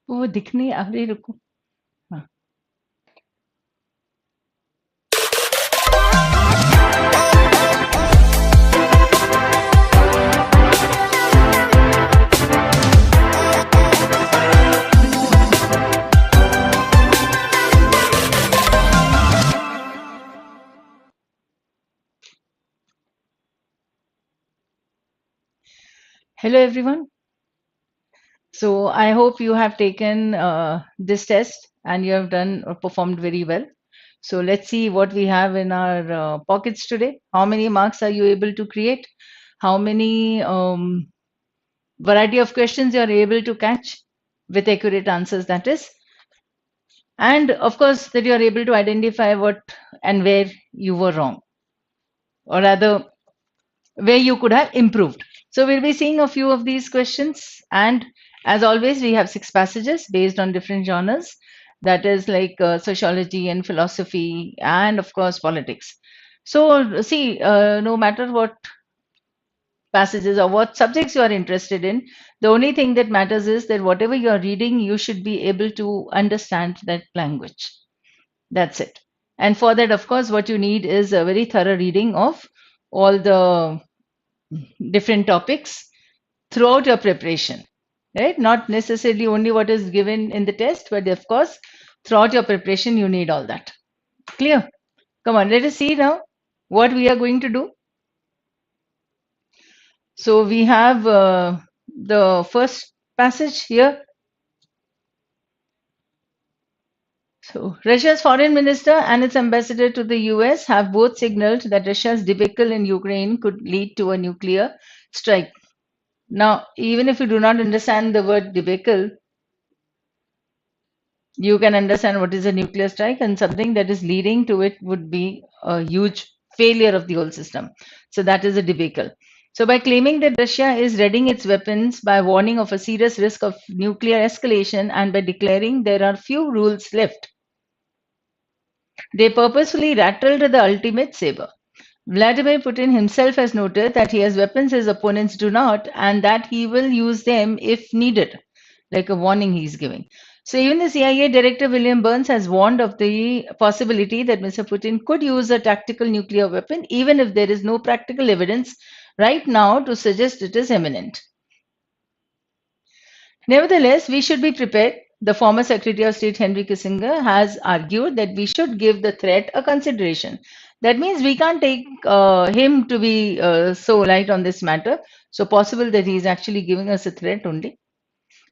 वो दिख नहीं अरे रुको हाँ Hello everyone. So I hope you have taken this test and you have done or performed very well. So let's see what we have in our pockets today. How many marks are you able to create? How many variety of questions you are able to catch with accurate answers, that is. And of course, that you are able to identify what and where you were wrong, or rather, where you could have improved. So we'll be seeing a few of these questions. And as always, we have 6 passages based on different genres. That is like sociology and philosophy, and of course, politics. So, see, no matter what passages or what subjects you are interested in, the only thing that matters is that whatever you are reading, you should be able to understand that language. That's it. And for that, of course, what you need is a very thorough reading of all the different topics throughout your preparation, right? Not necessarily only what is given in the test, but of course, throughout your preparation, you need all that. Clear? Come on, let us see now what we are going to do. So we have the first passage here. So Russia's foreign minister and its ambassador to the US have both signaled that Russia's debacle in Ukraine could lead to a nuclear strike. Now, even if you do not understand the word debacle, you can understand what is a nuclear strike, and something that is leading to it would be a huge failure of the whole system. So that is a debacle. So by claiming that Russia is readying its weapons, by warning of a serious risk of nuclear escalation, and by declaring there are few rules left, they purposefully rattled the ultimate saber. Vladimir Putin himself has noted that he has weapons his opponents do not, and that he will use them if needed, like a warning he's giving. So, even the CIA Director William Burns has warned of the possibility that Mr. Putin could use a tactical nuclear weapon, even if there is no practical evidence right now to suggest it is imminent. Nevertheless, we should be prepared. The former Secretary of State Henry Kissinger has argued that we should give the threat a consideration. That means we can't take him to be so light on this matter. So possible that he is actually giving us a threat only.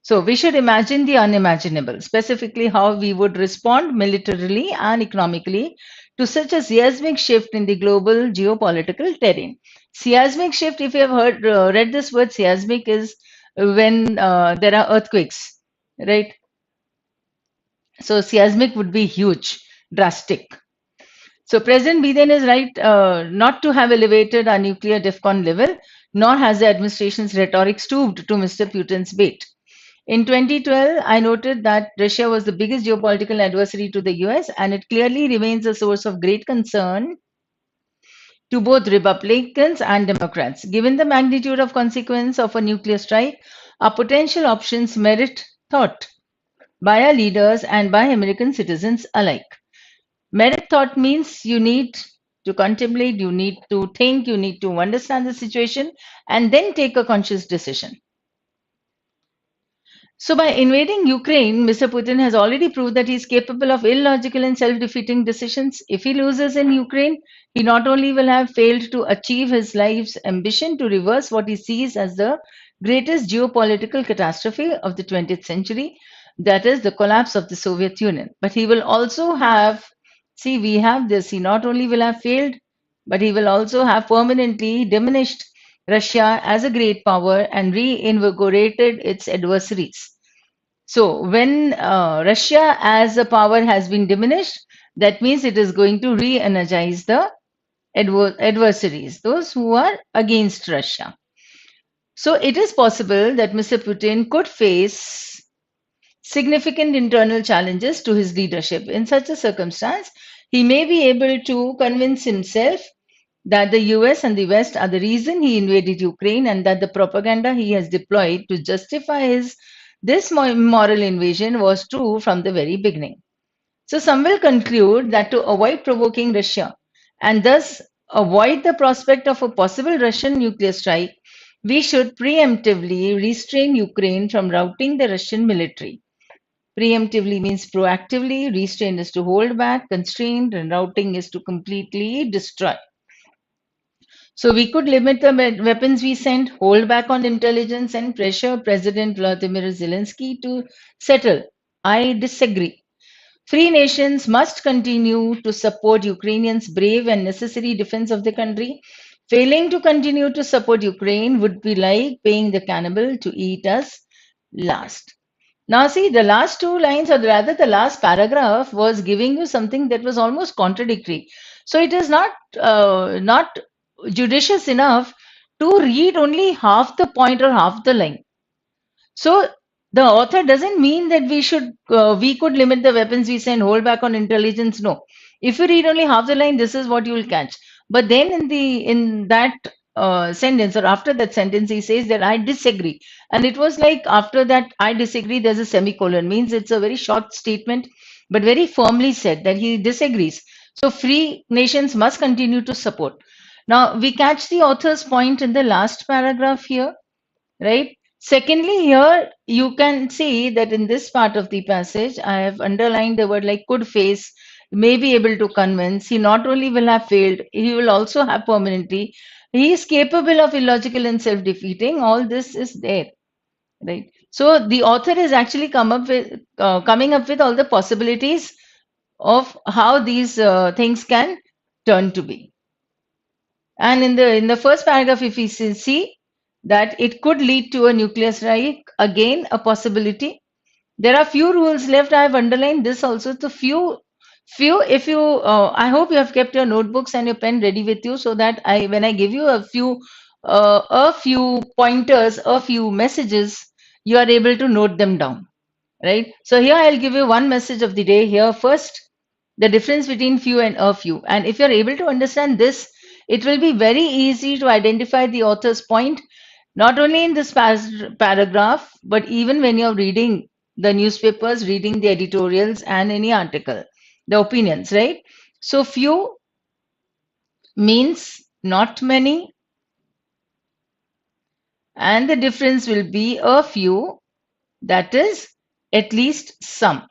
So we should imagine the unimaginable, specifically how we would respond militarily and economically to such a seismic shift in the global geopolitical terrain. Seismic shift, if you have read this word, seismic is when there are earthquakes, right? So seismic would be huge, drastic. So President Biden is right not to have elevated our nuclear DEFCON level, nor has the administration's rhetoric stooped to Mr. Putin's bait. In 2012, I noted that Russia was the biggest geopolitical adversary to the US, and it clearly remains a source of great concern to both Republicans and Democrats. Given the magnitude of consequence of a nuclear strike, our potential options merit thought by our leaders and by American citizens alike. Merit thought means you need to contemplate, you need to think, you need to understand the situation, and then take a conscious decision. So, by invading Ukraine, Mr. Putin has already proved that he is capable of illogical and self defeating decisions. If he loses in Ukraine, he not only will have failed to achieve his life's ambition to reverse what he sees as the greatest geopolitical catastrophe of the 20th century, that is, the collapse of the Soviet Union, but he will also have, see, we have this, he not only will have failed, but he will also have permanently diminished Russia as a great power and reinvigorated its adversaries. So, when Russia as a power has been diminished, that means it is going to re energize the adversaries, those who are against Russia. So, it is possible that Mr. Putin could face significant internal challenges to his leadership. In such a circumstance, he may be able to convince himself that the US and the West are the reason he invaded Ukraine, and that the propaganda he has deployed to justify his This moral invasion was true from the very beginning. So some will conclude that to avoid provoking Russia and thus avoid the prospect of a possible Russian nuclear strike, we should preemptively restrain Ukraine from routing the Russian military. Preemptively means proactively, restrain is to hold back, constrain, and routing is to completely destroy. So we could limit the weapons we send, hold back on intelligence, and pressure President Vladimir Zelensky to settle. I disagree. Free nations must continue to support Ukrainians' brave and necessary defense of the country. Failing to continue to support Ukraine would be like paying the cannibal to eat us last. Now, see, the last two lines, or rather the last paragraph, was giving you something that was almost contradictory. So it is not judicious enough to read only half the point or half the line. So the author doesn't mean that we could limit the weapons we send, hold back on intelligence. No, if you read only half the line, this is what you will catch. But then in that sentence or after that sentence, he says that I disagree, and it was like after that I disagree, there's a semicolon. Means it's a very short statement, but very firmly said that he disagrees. So free nations must continue to support. Now we catch the author's point in the last paragraph here, right? Secondly, here you can see that in this part of the passage, I have underlined the word like could face, may be able to convince. He not only will have failed, he will also have permanently. He is capable of illogical and self-defeating. All this is there, right? So the author is actually coming up with all the possibilities of how these things can turn to be. And in the first paragraph, if we see that it could lead to a nuclear strike, again a possibility. There are few rules left. I have underlined this also. The few. If you, I hope you have kept your notebooks and your pen ready with you, so that when I give you a few pointers, a few messages, you are able to note them down, right? So here I'll give you one message of the day here first, the difference between few and a few. And if you're able to understand this, it will be very easy to identify the author's point, not only in this paragraph, but even when you're reading the newspapers, reading the editorials and any article, the opinions, right? So few means not many, and the difference will be a few, that is at least some.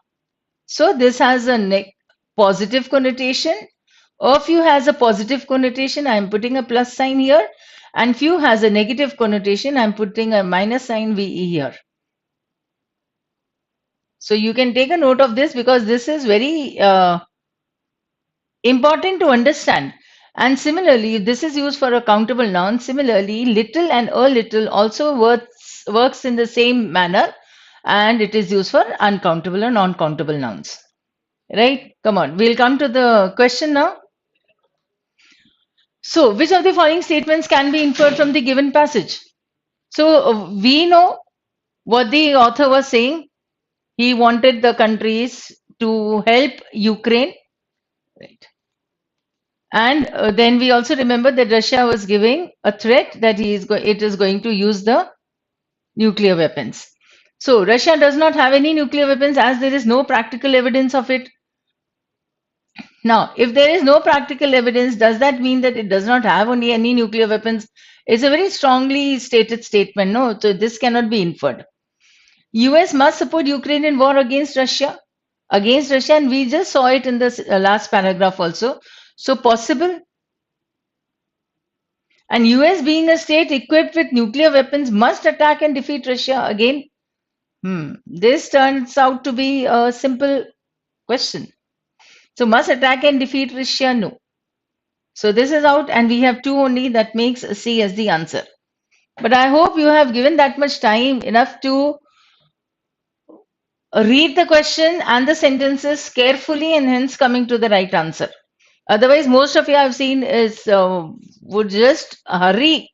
So this has a positive connotation. A few has a positive connotation. I am putting a plus sign here. And few has a negative connotation. I am putting a minus sign VE here. So you can take a note of this because this is very important to understand. And similarly, this is used for a countable noun. Similarly, little and a little also works in the same manner. And it is used for uncountable or non-countable nouns. Right? Come on, we'll come to the question now. So, which of the following statements can be inferred from the given passage? So, we know what the author was saying. He wanted the countries to help Ukraine. Right. And then we also remember that Russia was giving a threat that it is going to use the nuclear weapons. So, Russia does not have any nuclear weapons as there is no practical evidence of it. Now, if there is no practical evidence, does that mean that it does not have any nuclear weapons? It's a very strongly stated statement. No, so this cannot be inferred. US must support Ukrainian war against Russia, and we just saw it in the last paragraph also. So possible. And US being a state equipped with nuclear weapons must attack and defeat Russia again. This turns out to be a simple question. So must attack and defeat Russia? No. So this is out and we have two only, that makes C as the answer. But I hope you have given that much time enough to read the question and the sentences carefully and hence coming to the right answer. Otherwise, most of you I've seen would just hurry.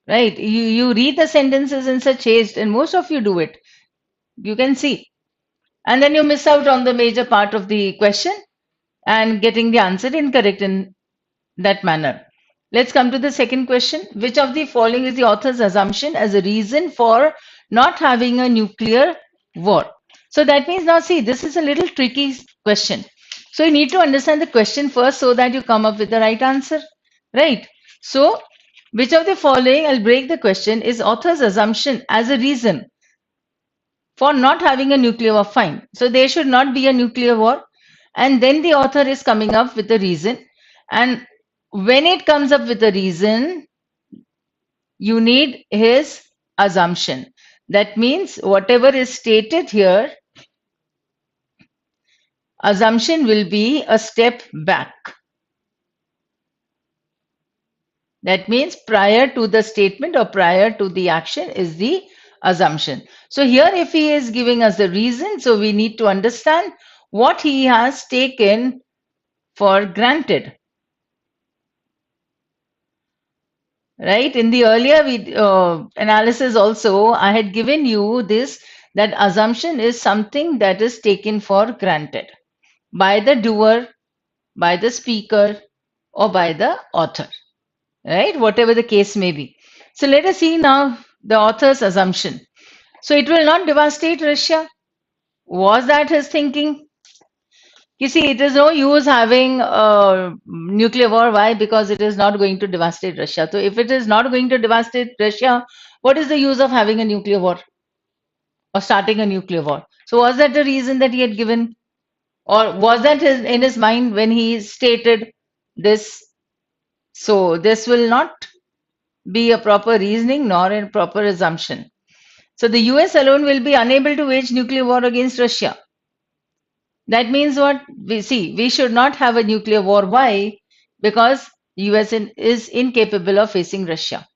Right? You read the sentences in such haste and most of you do it. You can see. And then you miss out on the major part of the question and getting the answer incorrect in that manner. Let's come to the second question. Which of the following is the author's assumption as a reason for not having a nuclear war. So that means now see, this is a little tricky question. So you need to understand the question first so that you come up with the right answer, right? So which of the following, I'll break the question, is author's assumption as a reason for not having a nuclear war? Fine. So there should not be a nuclear war. And then the author is coming up with a reason. And when it comes up with a reason, you need his assumption. That means whatever is stated here, assumption will be a step back. That means prior to the statement or prior to the action is the assumption. So here if he is giving us the reason, so we need to understand what he has taken for granted. Right? In the earlier analysis also, I had given you this, that assumption is something that is taken for granted by the doer, by the speaker, or by the author, right? Whatever the case may be. So let us see now the author's assumption. So it will not devastate Russia. Was that his thinking? You see, it is no use having a nuclear war. Why? Because it is not going to devastate Russia. So if it is not going to devastate Russia, what is the use of having a nuclear war or starting a nuclear war? So was that the reason that he had given? Or was that in his mind when he stated this? So this will not be a proper reasoning nor a proper assumption. So the US alone will be unable to wage nuclear war against Russia. That means what? We should not have a nuclear war. Why? Because US is incapable of facing Russia.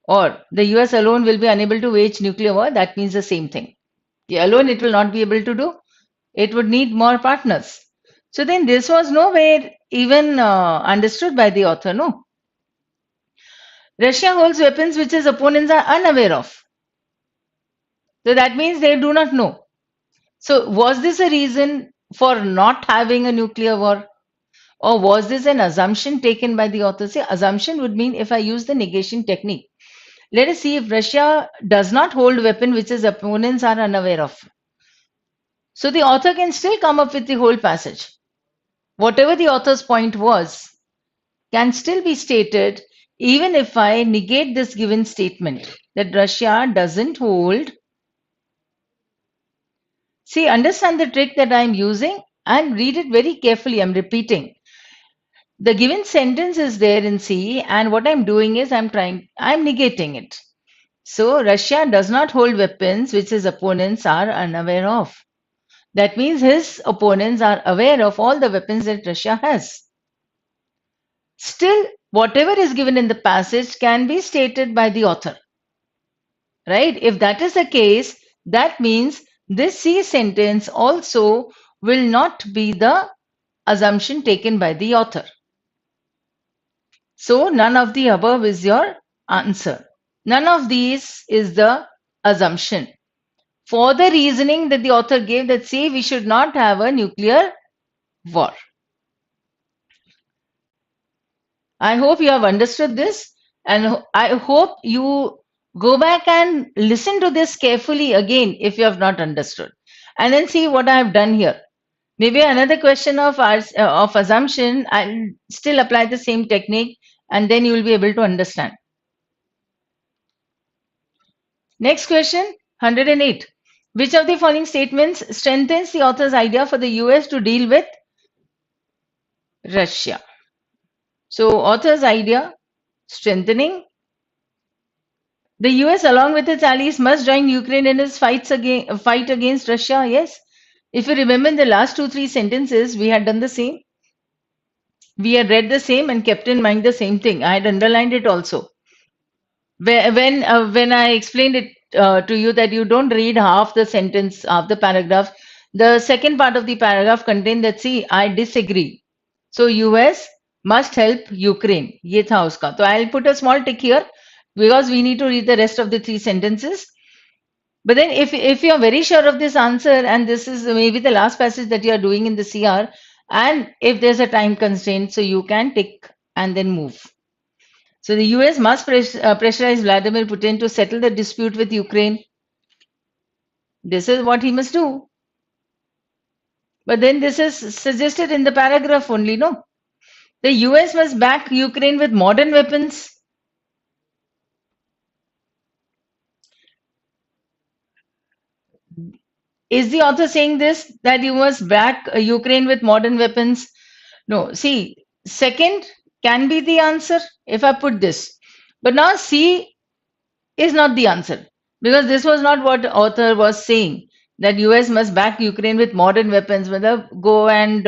Or the US alone will be unable to wage nuclear war. That means the same thing. Alone it will not be able to do. It would need more partners. So then this was nowhere even understood by the author, no? Russia holds weapons which its opponents are unaware of. So that means they do not know. So was this a reason for not having a nuclear war? Or was this an assumption taken by the author? See, assumption would mean if I use the negation technique. Let us see if Russia does not hold weapon which its opponents are unaware of. So the author can still come up with the whole passage. Whatever the author's point was can still be stated even if I negate this given statement that Russia doesn't hold. See, understand the trick that I'm using and read it very carefully. I'm repeating. The given sentence is there in C, and what I'm doing is I'm negating it. So Russia does not hold weapons which his opponents are unaware of. That means his opponents are aware of all the weapons that Russia has. Still, whatever is given in the passage can be stated by the author. Right? If that is the case, that means this C sentence also will not be the assumption taken by the author. So none of the above is your answer. None of these is the assumption. For the reasoning that the author gave, that say we should not have a nuclear war. I hope you have understood this, and I hope you go back and listen to this carefully again if you have not understood, and then see what I have done here. Maybe another question of assumption, I'll still apply the same technique, and then you will be able to understand. Next question, 108. Which of the following statements strengthens the author's idea for the US to deal with Russia? So, author's idea, strengthening. The US, along with its allies, must join Ukraine in its fight against Russia. Yes. If you remember in the last 2-3 sentences, we had done the same. We had read the same and kept in mind the same thing. I had underlined it also. When I explained it to you that you don't read half the sentence, half the paragraph, the second part of the paragraph contained that, see, I disagree. So US must help Ukraine. ये था उसका. So I'll put a small tick here because we need to read the rest of the 3 sentences. But then if you're very sure of this answer, and this is maybe the last passage that you are doing in the CR, and if there's a time constraint, so you can tick and then move. So the US must pressurize Vladimir Putin to settle the dispute with Ukraine. This is what he must do. But then this is suggested in the paragraph only, no? The US must back Ukraine with modern weapons. Is the author saying this, that you must back Ukraine with modern weapons? No. See, second can be the answer if I put this. But now C is not the answer, because this was not what author was saying, that US must back Ukraine with modern weapons, whether go and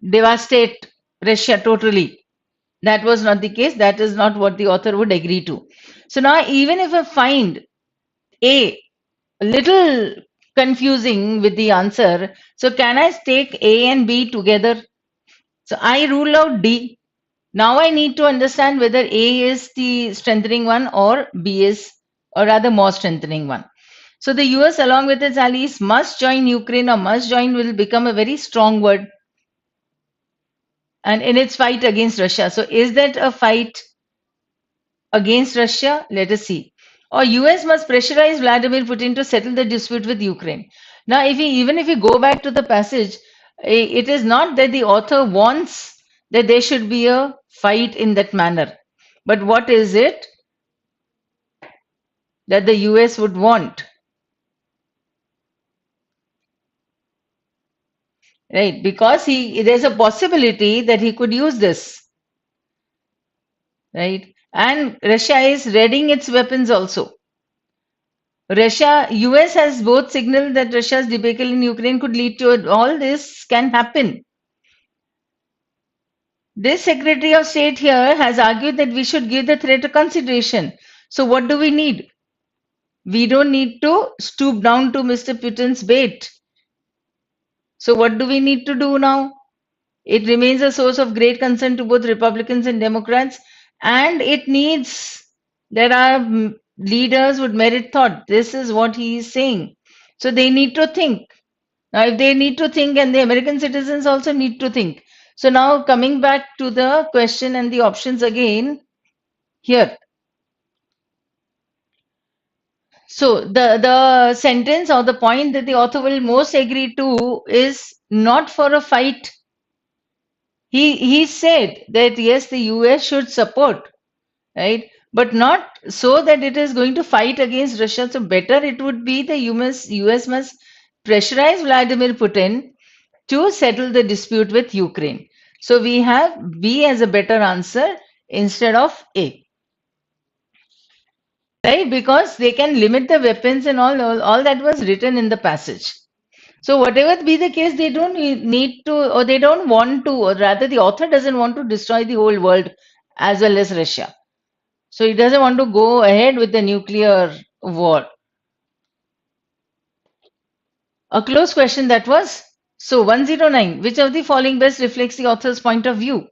devastate Russia totally. That was not the case. That is not what the author would agree to. So now, even if I find A a little confusing with the answer, so can I take A and B together? So I rule out D. Now I need to understand whether A is the strengthening one or B is, or rather, more strengthening one. So the US, along with its allies, must join Ukraine, or must join will become a very strong word, and in its fight against Russia. So is that a fight against Russia? Let us see. Or US must pressurize Vladimir Putin to settle the dispute with Ukraine. Now, even if we go back to the passage, it is not that the author wants that there should be a fight in that manner. But what is it that the US would want? Right? Because there's a possibility that he could use this. Right? And Russia is readying its weapons also. US has both signaled that Russia's debacle in Ukraine could lead to all this can happen. This Secretary of State here has argued that we should give the threat a consideration. So what do we need? We don't need to stoop down to Mr. Putin's bait. So what do we need to do now? It remains a source of great concern to both Republicans and Democrats, and it needs, there are leaders would merit thought. This is what he is saying. So they need to think. Now, if they need to think, and the American citizens also need to think. So now coming back to the question and the options again here. So the sentence or the point that the author will most agree to is not for a fight. He said that yes, the US should support, right? But not so that it is going to fight against Russia. So better it would be the US must pressurize Vladimir Putin to settle the dispute with Ukraine. So we have B as a better answer instead of A. Right? Because they can limit the weapons and all that was written in the passage. So whatever be the case, they don't need to, or they don't want to, or rather the author doesn't want to destroy the whole world as well as Russia. So he doesn't want to go ahead with the nuclear war. A close question that was. So 109, which of the following best reflects the author's point of view?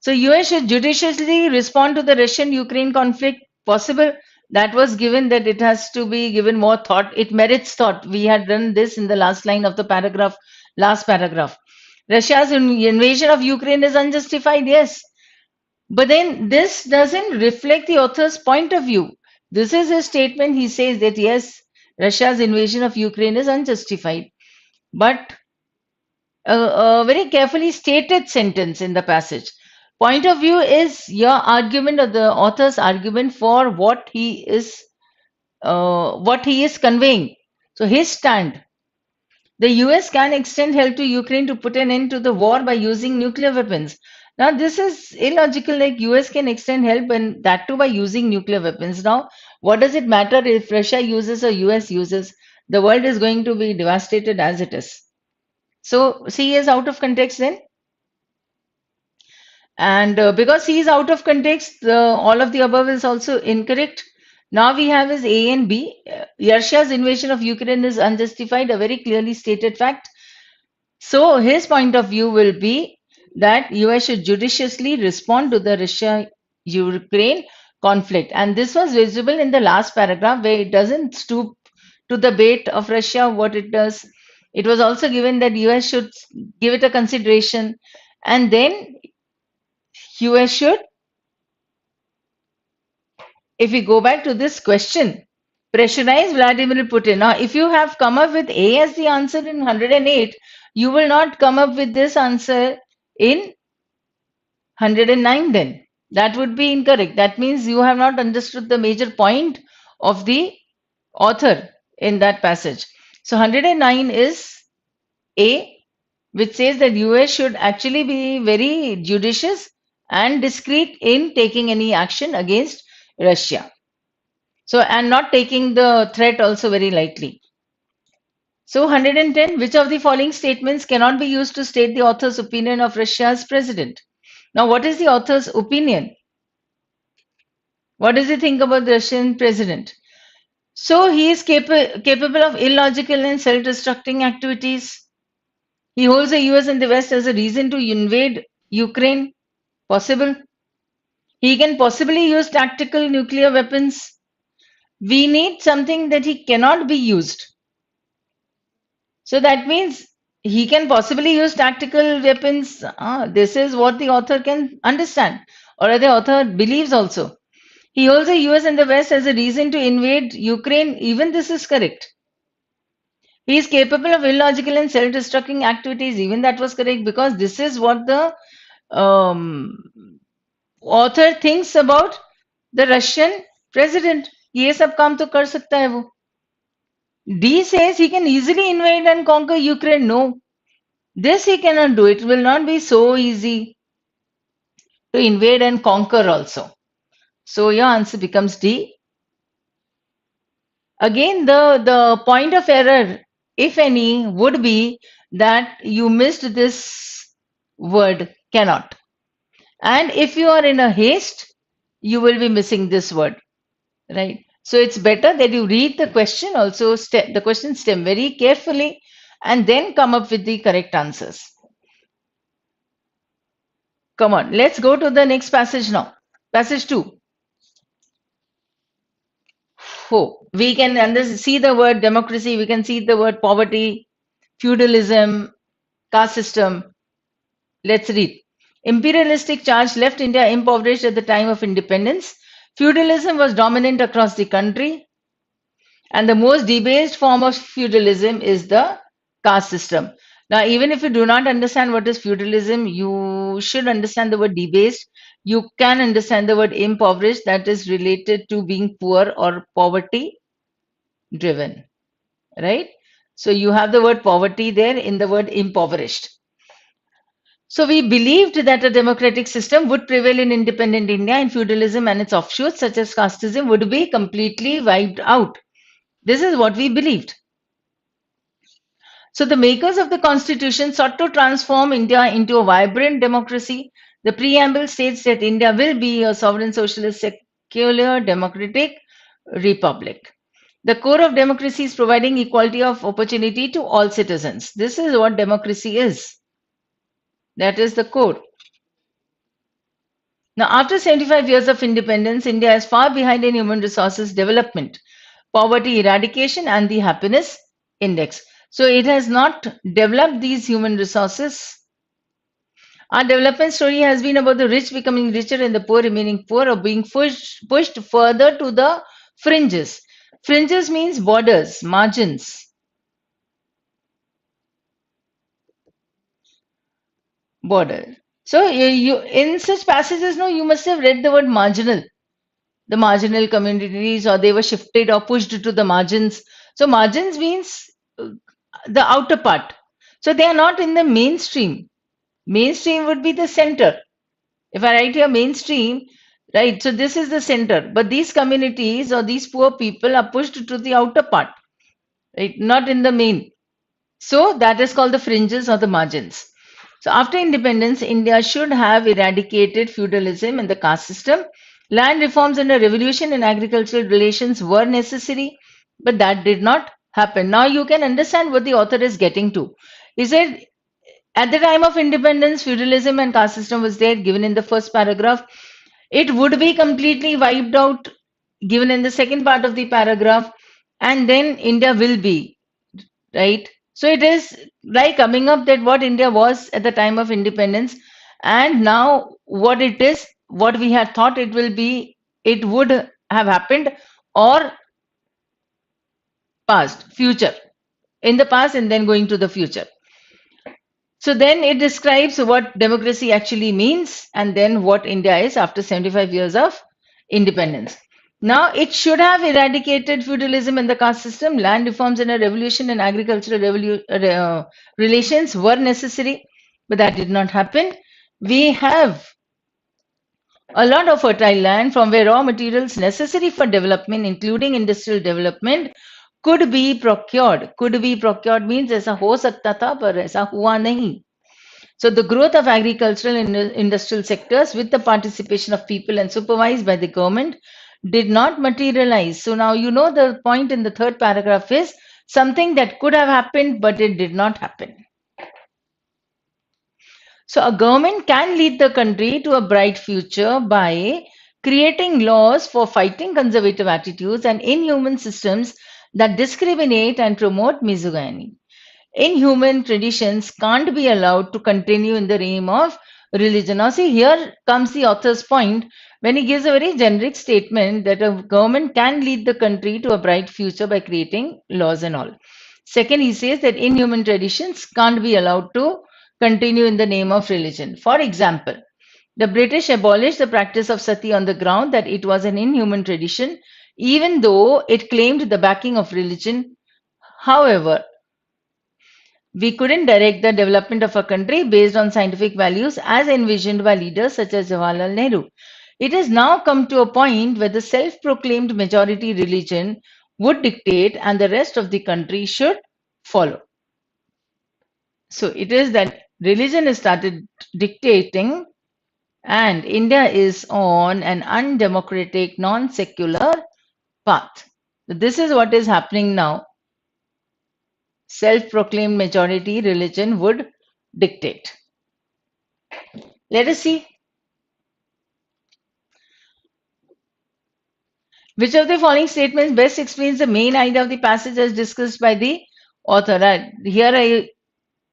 So US should judiciously respond to the Russian-Ukraine conflict. Possible. That was given that it has to be given more thought. It merits thought. We had done this in the last line of the paragraph, last paragraph. Russia's invasion of Ukraine is unjustified, yes. But then this doesn't reflect the author's point of view. This is a statement. He says that yes, Russia's invasion of Ukraine is unjustified. But a very carefully stated sentence in the passage. Point of view is your argument or the author's argument for what he is conveying. So his stand. The US can extend help to Ukraine to put an end to the war by using nuclear weapons. Now this is illogical, like US can extend help and that too by using nuclear weapons. Now, what does it matter if Russia uses or US uses? The world is going to be devastated as it is. So C is out of context then. And because C is out of context, all of the above is also incorrect. Now we have is A and B. Russia's invasion of Ukraine is unjustified, a very clearly stated fact. So his point of view will be that US should judiciously respond to the Russia-Ukraine conflict. And this was visible in the last paragraph where it doesn't stoop to the bait of Russia, what it does. It was also given that US should give it a consideration. And then US should, if we go back to this question, pressurize Vladimir Putin. Now, if you have come up with A as the answer in 108, you will not come up with this answer in 109 then. That would be incorrect. That means you have not understood the major point of the author in that passage. So 109 is A, which says that US should actually be very judicious and discreet in taking any action against Russia. So, and not taking the threat also very lightly. So, 110, which of the following statements cannot be used to state the author's opinion of Russia's president? Now, what is the author's opinion? What does he think about the Russian president? So, he is capable of illogical and self destructing activities. He holds the US and the West as a reason to invade Ukraine. Possible. He can possibly use tactical nuclear weapons. We need something that he cannot be used. So that means he can possibly use tactical weapons. This is what the author can understand, or the author believes also. He holds the US and the West as a reason to invade Ukraine. Even this is correct. He is capable of illogical and self destructing activities. Even that was correct, because this is what the author thinks about the Russian president. ये सब काम तो कर सकता है वो. D says he can easily invade and conquer Ukraine. No, this he cannot do. It will not be so easy to invade and conquer also. So your answer becomes D. Again, the point of error, if any, would be that you missed this word cannot. And if you are in a haste, you will be missing this word, right? So it's better that you read the question also, the question stem very carefully, and then come up with the correct answers. Come on, let's go to the next passage now. Passage 2. We can see the word democracy, we can see the word poverty, feudalism, caste system. Let's read. Imperialistic charge left India impoverished at the time of independence. Feudalism was dominant across the country, and the most debased form of feudalism is the caste system. Now, even if you do not understand what is feudalism, you should understand the word debased. You can understand the word impoverished, that is related to being poor or poverty driven, right? So you have the word poverty there in the word impoverished. So we believed that a democratic system would prevail in independent India, and feudalism and its offshoots such as casteism would be completely wiped out. This is what we believed. So the makers of the constitution sought to transform India into a vibrant democracy. The preamble states that India will be a sovereign socialist secular democratic republic. The core of democracy is providing equality of opportunity to all citizens. This is what democracy is. That is the core. Now, after 75 years of independence, India is far behind in human resources development, poverty eradication, and the happiness index. So it has not developed these human resources. Our development story has been about the rich becoming richer and the poor remaining poor, or being pushed further to the fringes. Fringes means borders, margins. Border. So you in such passages, no, you must have read the word marginal. The marginal communities, or they were shifted or pushed to the margins. So margins means the outer part. So they are not in the mainstream. Mainstream would be the center. If I write here mainstream, right, so this is the center. But these communities or these poor people are pushed to the outer part, right, not in the main. So that is called the fringes or the margins. So after independence, India should have eradicated feudalism and the caste system. Land reforms and a revolution in agricultural relations were necessary, but that did not happen. Now you can understand what the author is getting to. He said, at the time of independence, feudalism and caste system was there, given in the first paragraph. It would be completely wiped out, given in the second part of the paragraph, and then India will be, right? So it is like coming up that what India was at the time of independence, And now what it is, what we had thought it will be, it would have happened, or past, future, in the past and then going to the future. So then it describes what democracy actually means and then what India is after 75 years of independence. Now, it should have eradicated feudalism and the caste system. Land reforms and a revolution in agricultural relations were necessary, but that did not happen. We have a lot of fertile land from where raw materials necessary for development, including industrial development, could be procured. Could be procured means ऐसा हो सकता था पर ऐसा हुआ नहीं. So the growth of agricultural and industrial sectors with the participation of people and supervised by the government did not materialize. So now you know the point in the third paragraph is something that could have happened but it did not happen. So a government can lead the country to a bright future by creating laws for fighting conservative attitudes and inhuman systems that discriminate and promote misogyny. Inhuman traditions can't be allowed to continue in the name of religion. Now, see, here comes the author's point when he gives a very generic statement that a government can lead the country to a bright future by creating laws and all. Second, he says that inhuman traditions can't be allowed to continue in the name of religion. For example, the British abolished the practice of sati on the ground that it was an inhuman tradition, even though it claimed the backing of religion. However, we couldn't direct the development of a country based on scientific values as envisioned by leaders such as Jawaharlal Nehru. It has now come to a point where the self proclaimed majority religion would dictate and the rest of the country should follow. So it is that religion has started dictating, and India is on an undemocratic, non secular path. This is what is happening now. Self proclaimed majority religion would dictate. Let us see. Which of the following statements best explains the main idea of the passage as discussed by the author? Here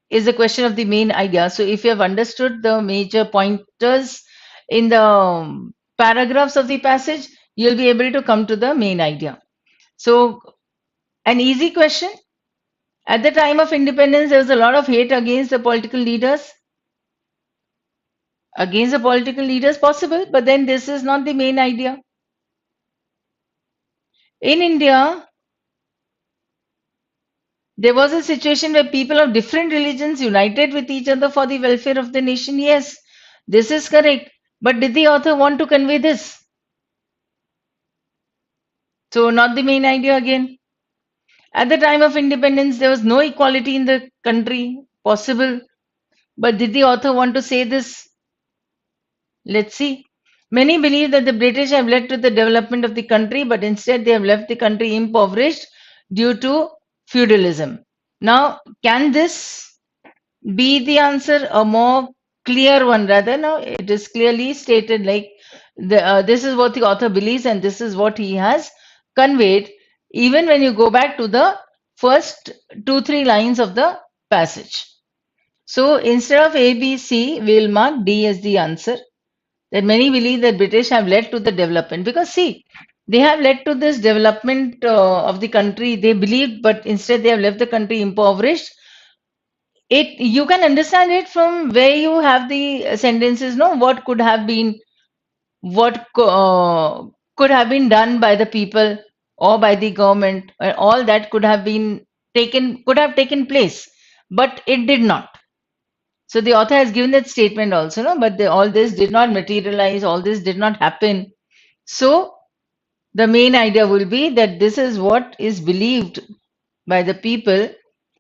is the question of the main idea. So if you have understood the major pointers in the paragraphs of the passage, you'll be able to come to the main idea. So an easy question. At the time of independence, there was a lot of hate against the political leaders. Against the political leaders possible, but then this is not the main idea. In India, there was a situation where people of different religions united with each other for the welfare of the nation. Yes, this is correct. But did the author want to convey this? So, not the main idea again. At the time of independence, there was no equality in the country possible. But did the author want to say this? Let's see. Many believe that the British have led to the development of the country, but instead they have left the country impoverished due to feudalism. Now, can this be the answer? A more clear one, rather? Now, it is clearly stated like this is what the author believes, and this is what he has conveyed, even when you go back to the first 2-3 lines of the passage. So, instead of A, B, C, we'll mark D as the answer. That many believe that British have led to the development because see, they have led to this development of the country. They believed, but instead they have left the country impoverished. It you can understand it from where you have the sentences. No, what could have been, what could have been done by the people or by the government. All that could have been could have taken place, but it did not. So the author has given that statement also, no? But all this did not materialize, all this did not happen. So the main idea will be that this is what is believed by the people,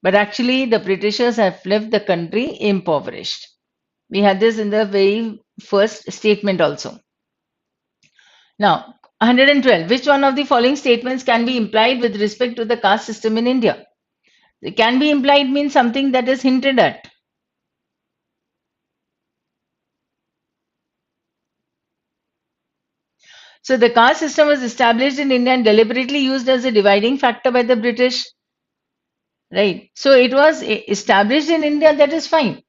but actually the Britishers have left the country impoverished. We had this in the very first statement also. Now, 112. Which one of the following statements can be implied with respect to the caste system in India? It can be implied means something that is hinted at. So the caste system was established in India and deliberately used as a dividing factor by the British. Right. So it was established in India, that is fine.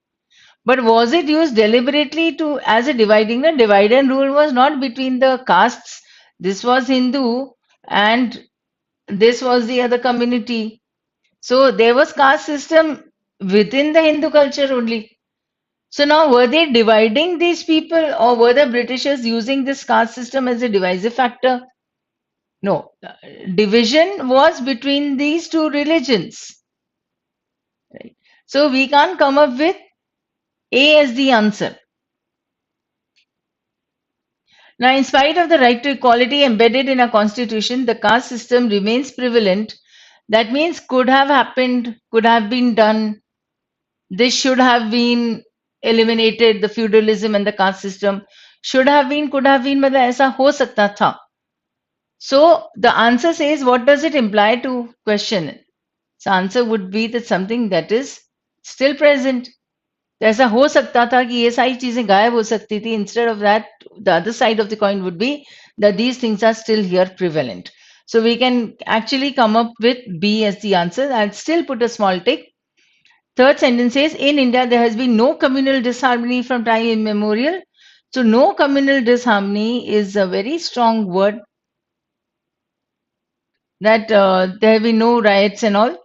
But was it used deliberately to as a dividing? The divide and rule was not between the castes. This was Hindu and this was the other community. So there was caste system within the Hindu culture only. So now were they dividing these people or were the Britishers using this caste system as a divisive factor? No. Division was between these two religions. Right? So we can't come up with A as the answer. Now, in spite of the right to equality embedded in our constitution, the caste system remains prevalent. That means could have happened, could have been done. This should have been eliminated, the feudalism and the caste system. Should have been, could have been, मतलब ऐसा हो सकता था. So the answer says, what does it imply to question? So answer would be that something that is still present. तो ऐसा हो सकता था कि ये सारी चीजें गायब हो सकती थी. Instead of that, the other side of the coin would be that these things are still here prevalent. So we can actually come up with B as the answer. I'll still put a small tick. Third sentence says, in India, there has been no communal disharmony from time immemorial. So no communal disharmony is a very strong word, that there have been no riots and all.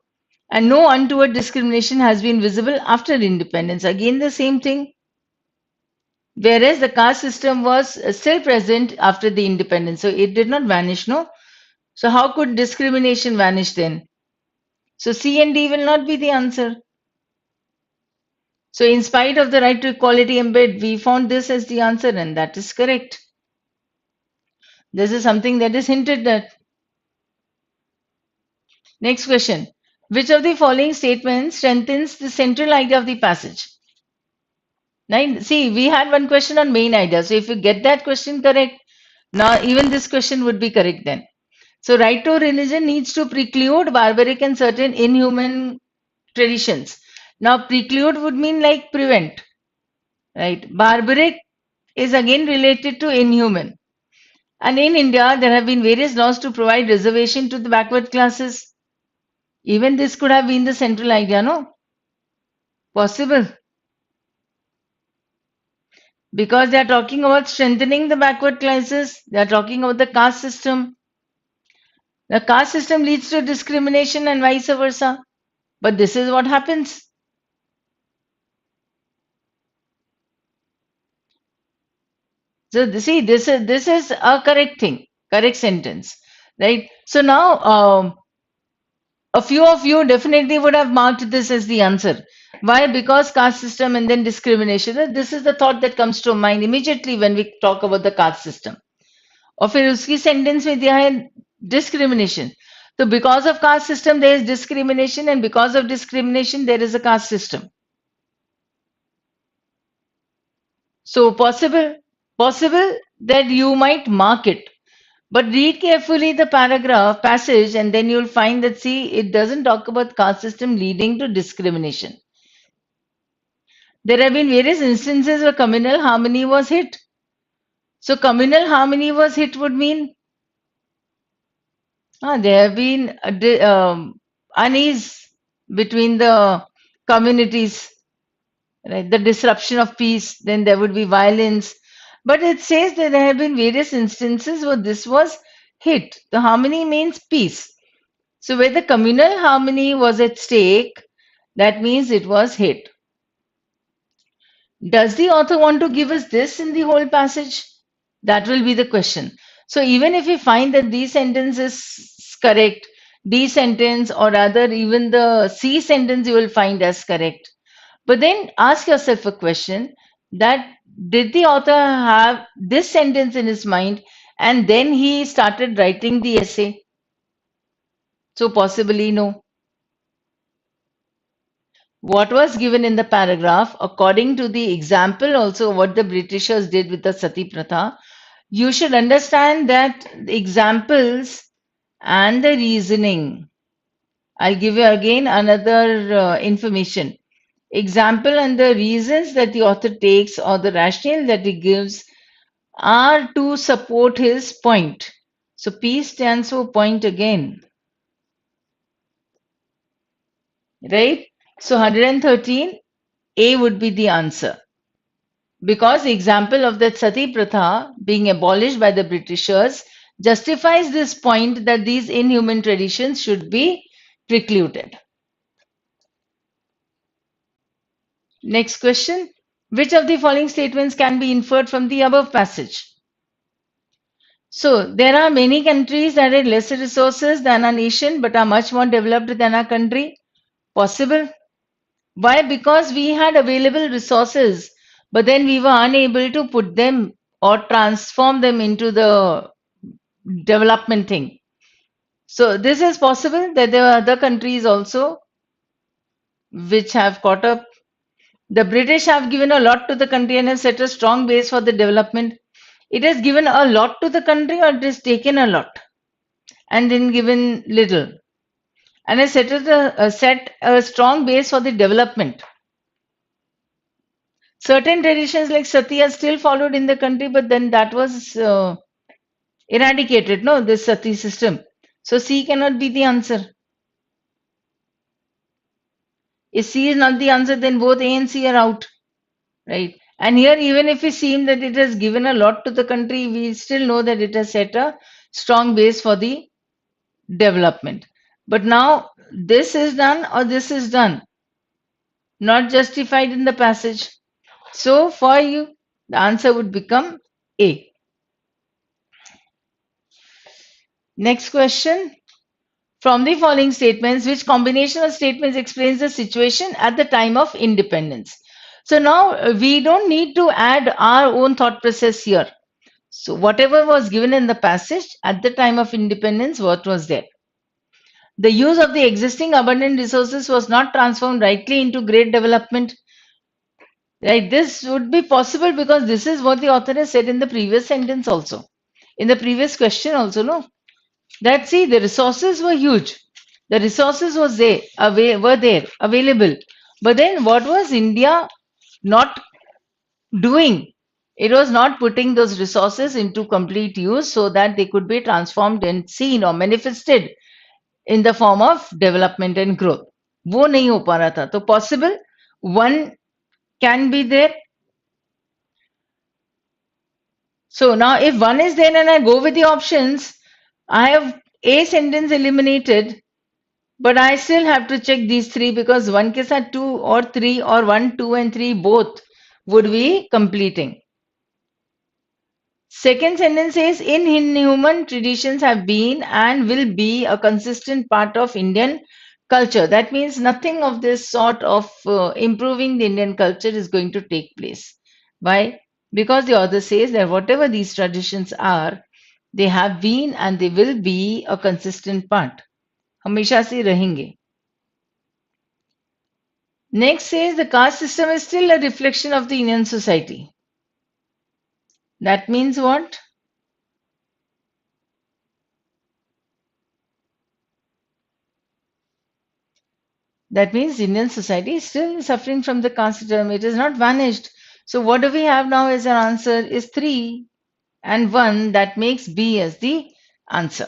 And no untoward discrimination has been visible after independence. Again, the same thing. Whereas the caste system was still present after the independence. So it did not vanish, no? So how could discrimination vanish then? So C and D will not be the answer. So in spite of the right to equality embed, we found this as the answer and that is correct. This is something that is hinted at. Next question. Which of the following statements strengthens the central idea of the passage? Now, see, we had one question on main idea. So if you get that question correct, now even this question would be correct then. So right to religion needs to preclude barbaric and certain inhuman traditions. Now preclude would mean like prevent, right? Barbaric is again related to inhuman. And in India, there have been various laws to provide reservation to the backward classes. Even this could have been the central idea, no? Possible. Because they are talking about strengthening the backward classes, they are talking about the caste system. The caste system leads to discrimination and vice versa. But this is what happens. So see, this is a correct thing, correct sentence, right? So now a few of you definitely would have marked this as the answer. Why? Because caste system and then discrimination. This is the thought that comes to mind immediately when we talk about the caste system. और फिर उसकी sentence में दिया है discrimination. So because of caste system there is discrimination and because of discrimination there is a caste system. So possible that you might mark it. But read carefully the paragraph passage and then you'll find that see it doesn't talk about caste system leading to discrimination. There have been various instances where communal harmony was hit. So communal harmony was hit would mean there have been unease between the communities, right? The disruption of peace, then there would be violence. But it says that there have been various instances where this was hit. The harmony means peace. So where the communal harmony was at stake, that means it was hit. Does the author want to give us this in the whole passage? That will be the question. So even if we find that the sentence is correct, D sentence or rather even the C sentence you will find as correct. But then ask yourself a question that did the author have this sentence in his mind and then he started writing the essay? So possibly no. What was given in the paragraph, according to the example also what the Britishers did with the Sati Pratha, you should understand that the examples and the reasoning. I'll give you again another information. Example and the reasons that the author takes or the rationale that he gives are to support his point. So P stands for point again. Right? So 113. A would be the answer. Because the example of that Sati Pratha being abolished by the Britishers justifies this point that these inhuman traditions should be precluded. Next question. Which of the following statements can be inferred from the above passage? So, there are many countries that had lesser resources than our nation but are much more developed than our country. Possible. Why? Because we had available resources, but then we were unable to put them or transform them into the development thing. So this is possible that there are other countries also which have caught up. The British have given a lot to the country and have set a strong base for the development. It has given a lot to the country, or it has taken a lot and then given little, and has set a strong base for the development. Certain traditions like sati are still followed in the country, but then that was eradicated, no, this sati system. So C cannot be the answer. If C is not the answer, then both A and C are out, right? And here, even if we seem that it has given a lot to the country, we still know that it has set a strong base for the development. But now, this is done or this is done, not justified in the passage. So, for you, the answer would become A. Next question. From the following statements, which combination of statements explains the situation at the time of independence? So now we don't need to add our own thought process here. So whatever was given in the passage at the time of independence, what was there? The use of the existing abundant resources was not transformed rightly into great development. Right? This would be possible because this is what the author has said in the previous sentence also. In the previous question also, no? That see, the resources were huge. The resources were there, available. But then what was India not doing? It was not putting those resources into complete use so that they could be transformed and seen or manifested in the form of development and growth. वो नहीं हो पा रहा था. तो possible one can be there. So now if one is there and I go with the options, I have A sentence eliminated, but I still have to check these three because one case are two or three or one, two, and three both would be completing. Second sentence says inhuman traditions have been and will be a consistent part of Indian culture. That means nothing of this sort of improving the Indian culture is going to take place. Why? Because the author says that whatever these traditions are, they have been and they will be a consistent part. हमेशा से रहेंगे. Next says the caste system is still a reflection of the Indian society. That means what? That means Indian society is still suffering from the caste system. It has not vanished. So what do we have now as an answer is 3 and 1. That makes B as the answer.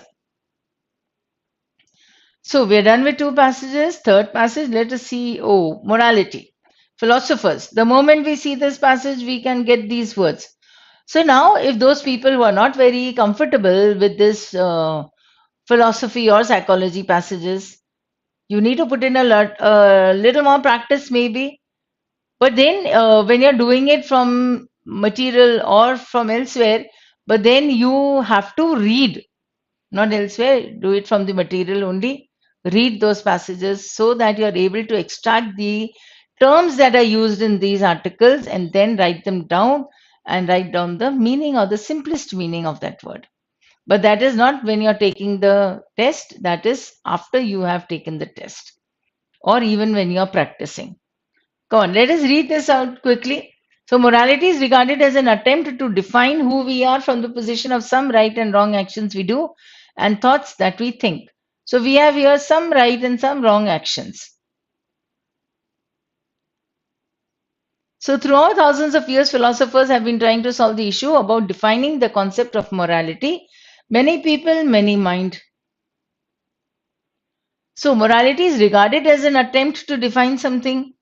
So we're done with two passages. Third passage, let us see. Oh, morality. Philosophers. The moment we see this passage, we can get these words. So now, if those people who are not very comfortable with this philosophy or psychology passages, you need to put in a little more practice maybe. But then when you're doing it from material or from elsewhere, but then you have to read, not elsewhere, do it from the material only. Read those passages so that you're able to extract the terms that are used in these articles and then write them down and write down the meaning or the simplest meaning of that word. But that is not when you're taking the test, that is after you have taken the test or even when you're practicing. Come on, let us read this out quickly. So, morality is regarded as an attempt to define who we are from the position of some right and wrong actions we do and thoughts that we think. So, we have here some right and some wrong actions. So, throughout thousands of years, philosophers have been trying to solve the issue about defining the concept of morality. Many people, many mind. So, morality is regarded as an attempt to define something.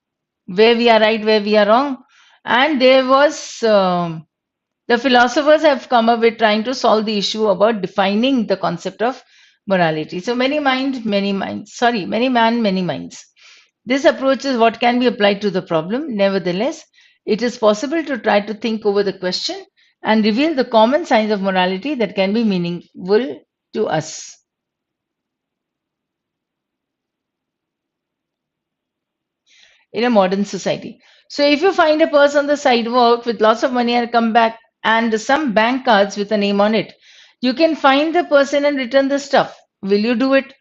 where we are right, where we are wrong. And there was the philosophers have come up with trying to solve the issue about defining the concept of morality. So many minds, sorry, many man, many minds. This approach is what can be applied to the problem. Nevertheless, it is possible to try to think over the question and reveal the common signs of morality that can be meaningful to us. In a modern society. So if you find a person on the sidewalk with lots of money and come back and some bank cards with a name on it, you can find the person and return the stuff. Will you do it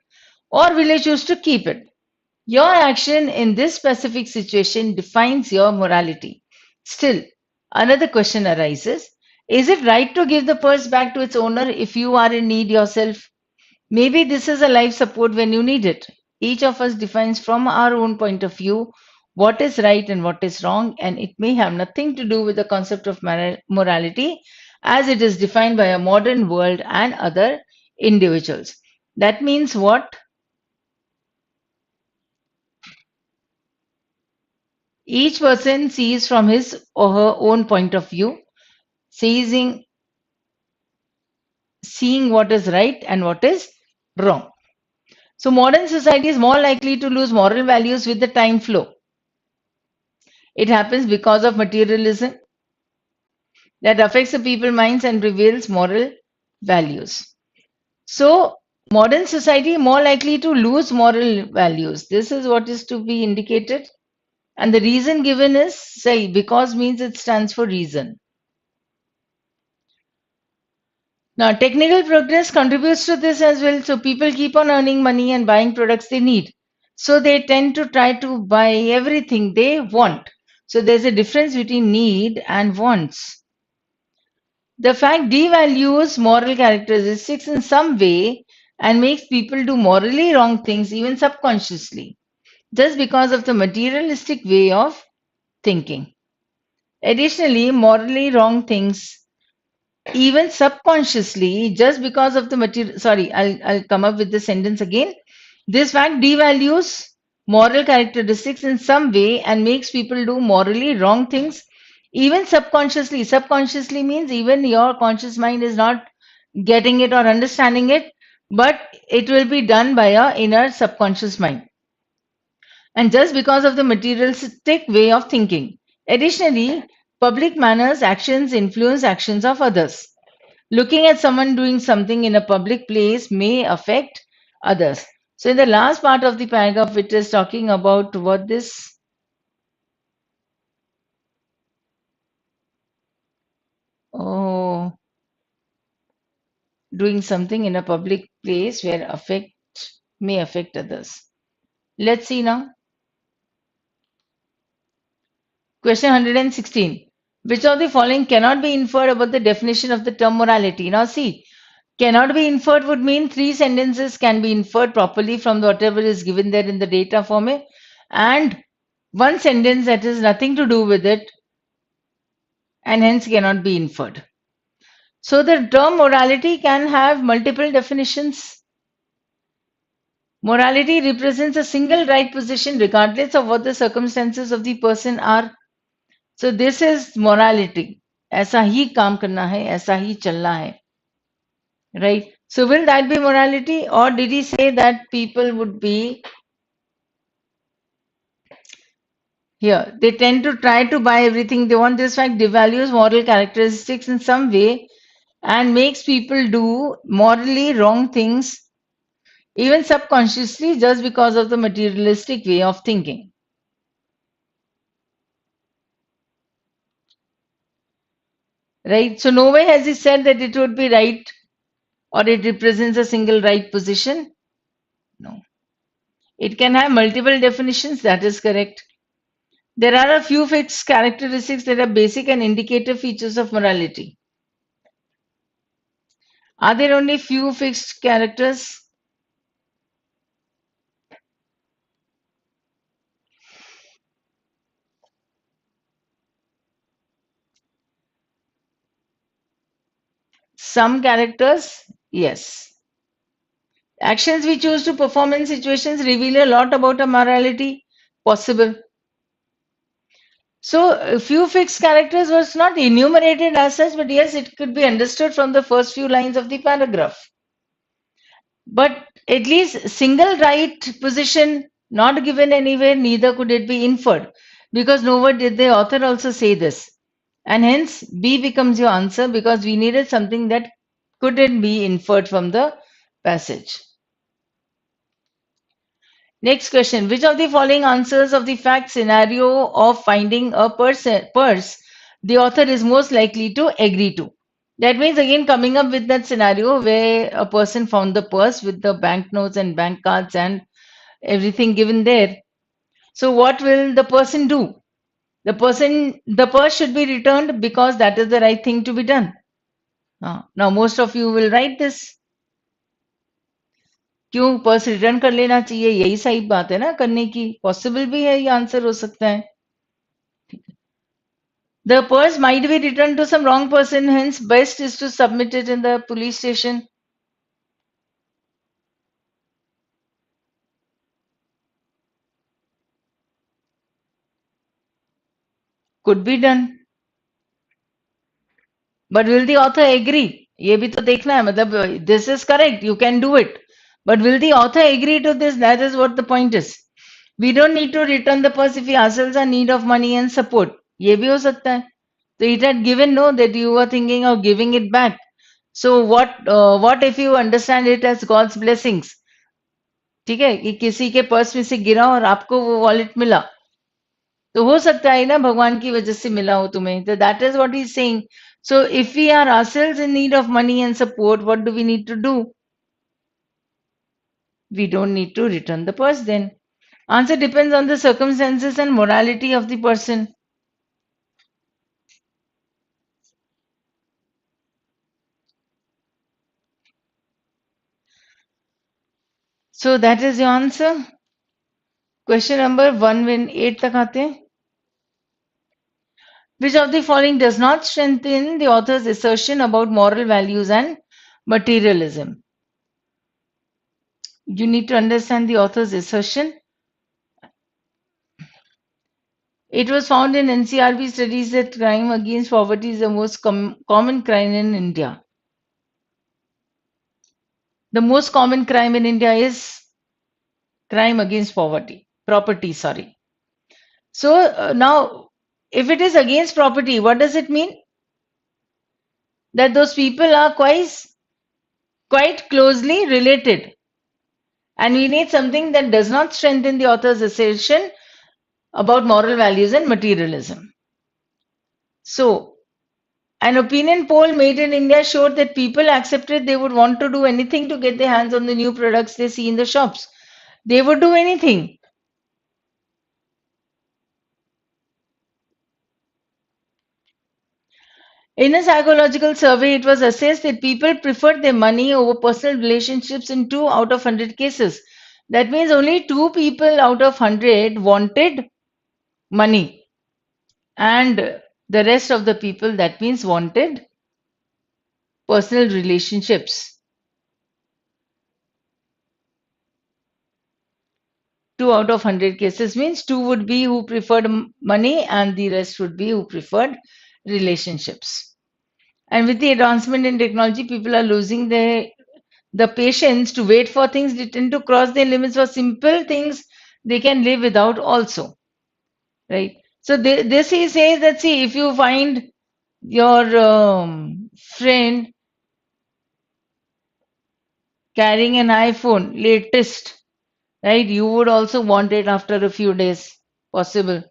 or will you choose to keep it? Your action in this specific situation defines your morality. Still, another question arises. Is it right to give the purse back to its owner if you are in need yourself? Maybe this is a life support when you need it. Each of us defines from our own point of view what is right and what is wrong, and it may have nothing to do with the concept of morality as it is defined by a modern world and other individuals. That means what? Each person sees from his or her own point of view, seeing, seeing what is right and what is wrong. So, modern society is more likely to lose moral values with the time flow. It happens because of materialism that affects the people minds and reveals moral values. So, modern society more likely to lose moral values. This is what is to be indicated. And the reason given is, say, because means it stands for reason. Now, technical progress contributes to this as well. So, people keep on earning money and buying products they need. So, they tend to try to buy everything they want. So, there's a difference between need and wants. The fact devalues moral characteristics in some way and makes people do morally wrong things, even subconsciously, just because of the materialistic way of thinking. Additionally, morally wrong things even subconsciously just because of the material, sorry, I'll come up with the sentence again. This fact devalues moral characteristics in some way and makes people do morally wrong things even subconsciously. Subconsciously means even your conscious mind is not getting it or understanding it, but it will be done by your inner subconscious mind, and just because of the materialistic way of thinking. Additionally, public manners actions influence actions of others. Looking at someone doing something in a public place may affect others. So, in the last part of the paragraph, it is talking about what this, oh, doing something in a public place where affect may affect others. Let's see now. Question 116. Which of the following cannot be inferred about the definition of the term morality? Now, see, cannot be inferred would mean three sentences can be inferred properly from whatever is given there in the data format, and one sentence that has nothing to do with it and hence cannot be inferred. So the term morality can have multiple definitions. Morality represents a single right position regardless of what the circumstances of the person are. So this is morality. ऐसा ही काम करना है, ऐसा ही चलना है. Right? So will that be morality, or did he say that people would be here? They tend to try to buy everything they want. This fact devalues moral characteristics in some way and makes people do morally wrong things, even subconsciously, just because of the materialistic way of thinking. Right? So, nowhere has he said that it would be right or it represents a single right position. No. It can have multiple definitions, that is correct. There are a few fixed characteristics that are basic and indicative features of morality. Are there only few fixed characters? Some characters, yes. Actions we choose to perform in situations reveal a lot about our morality. Possible. So a few fixed characters was not enumerated as such, but yes, it could be understood from the first few lines of the paragraph. But at least single right position not given anywhere, neither could it be inferred, because nowhere did the author also say this. And hence B becomes your answer because we needed something that couldn't be inferred from the passage. Next question. Which of the following answers of the fact scenario of finding a purse the author is most likely to agree to? That means again coming up with that scenario where a person found the purse with the banknotes and bank cards and everything given there. So what will the person do? The purse should be returned because that is the right thing to be done. Now most of you will write this. क्यों purse return कर लेना चाहिए, यही सही बात है ना करने की, पॉसिबल भी है, ये आंसर हो सकता है. The purse might be returned to some wrong person, hence best is to submit it in the police station. Could be done. But will the author agree? ये भी तो देखना है, मतलब this is correct, you can do it. But will the author agree to this? That is what the point is. We don't need to return the purse if we ourselves are in need of money and support. ये भी हो सकता है. So it had given no that you were thinking of giving it back. So what if you understand it as God's blessings? ठीक है कि किसी के पर्स में से गिरा और आपको वो वॉलेट मिला, तो हो सकता है ना भगवान की वजह से मिला हो तुम्हें. तो that is what he is saying. So if we are ourselves in need of money and support, what do we need to do? We don't need to return the purse then. Answer depends on the circumstances and morality of the person. So that is your answer. Question number 118 तक आते हैं. Which of the following does not strengthen the author's assertion about moral values and materialism? You need to understand the author's assertion. It was found in NCRB studies that crime against poverty is the most common crime in India. The most common crime in India is crime against property, sorry. So now, if it is against property, what does it mean? That those people are quite closely related. And we need something that does not strengthen the author's assertion about moral values and materialism. So, an opinion poll made in India showed that people accepted they would want to do anything to get their hands on the new products they see in the shops. They would do anything. In a psychological survey, it was assessed that people preferred their money over personal relationships in 2 out of 100 cases. That means only 2 people out of 100 wanted money, and the rest of the people, that means, wanted personal relationships. 2 out of 100 cases means 2 would be who preferred money and the rest would be who preferred relationships. And with the advancement in technology, people are losing the patience to wait for things. They tend to cross their limits for simple things they can live without also, right? So this he says that, see, if you find your friend carrying an iPhone latest, right, you would also want it after a few days, possible.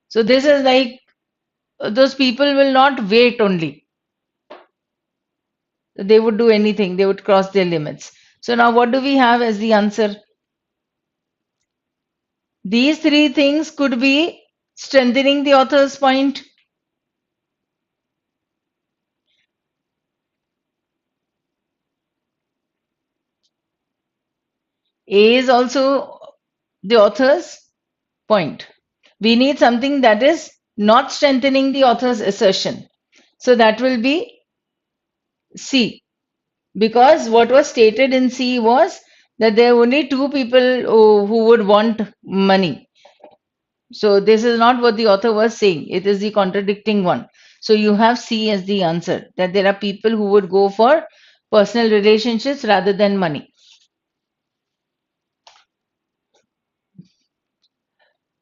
So this is like those people will not wait only. They would do anything. They would cross their limits. So now what do we have as the answer? These 3 things could be strengthening the author's point. A is also the author's point. We need something that is not strengthening the author's assertion. So that will be C. Because what was stated in C was that there are only 2 people who would want money. So this is not what the author was saying. It is the contradicting one. So you have C as the answer, that there are people who would go for personal relationships rather than money.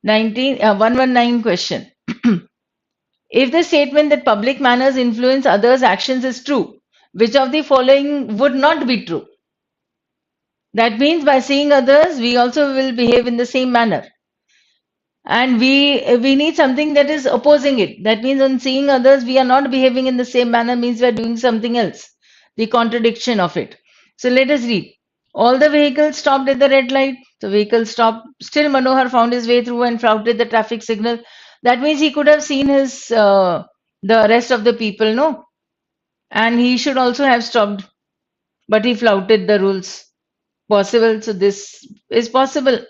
119 question. If the statement that public manners influence others' actions is true, which of the following would not be true? That means by seeing others, we also will behave in the same manner. And we need something that is opposing it. That means on seeing others, we are not behaving in the same manner, means we are doing something else. The contradiction of it. So let us read. All the vehicles stopped at the red light. The vehicle stopped. Still, Manohar found his way through and flouted the traffic signal. That means he could have seen his the rest of the people, no, and he should also have stopped, but he flouted the rules. Possible. So this is possible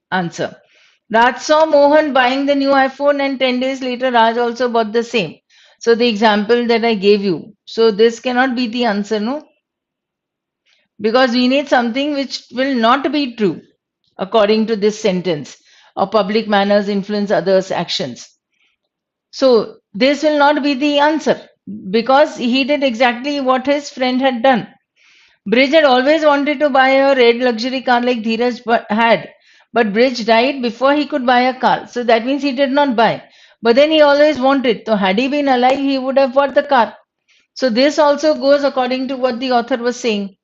answer. Raj saw Mohan buying the new iPhone, and 10 days later, Raj also bought the same. So the example that I gave you. So this cannot be the answer, no, because we need something which will not be true according to this sentence. Or public manners influence others' actions. So this will not be the answer because he did exactly what his friend had done. Bridge had always wanted to buy a red luxury car like Dheeraj had, but Bridge died before he could buy a car. So that means he did not buy. But then he always wanted. So had he been alive, he would have bought the car. So this also goes according to what the author was saying.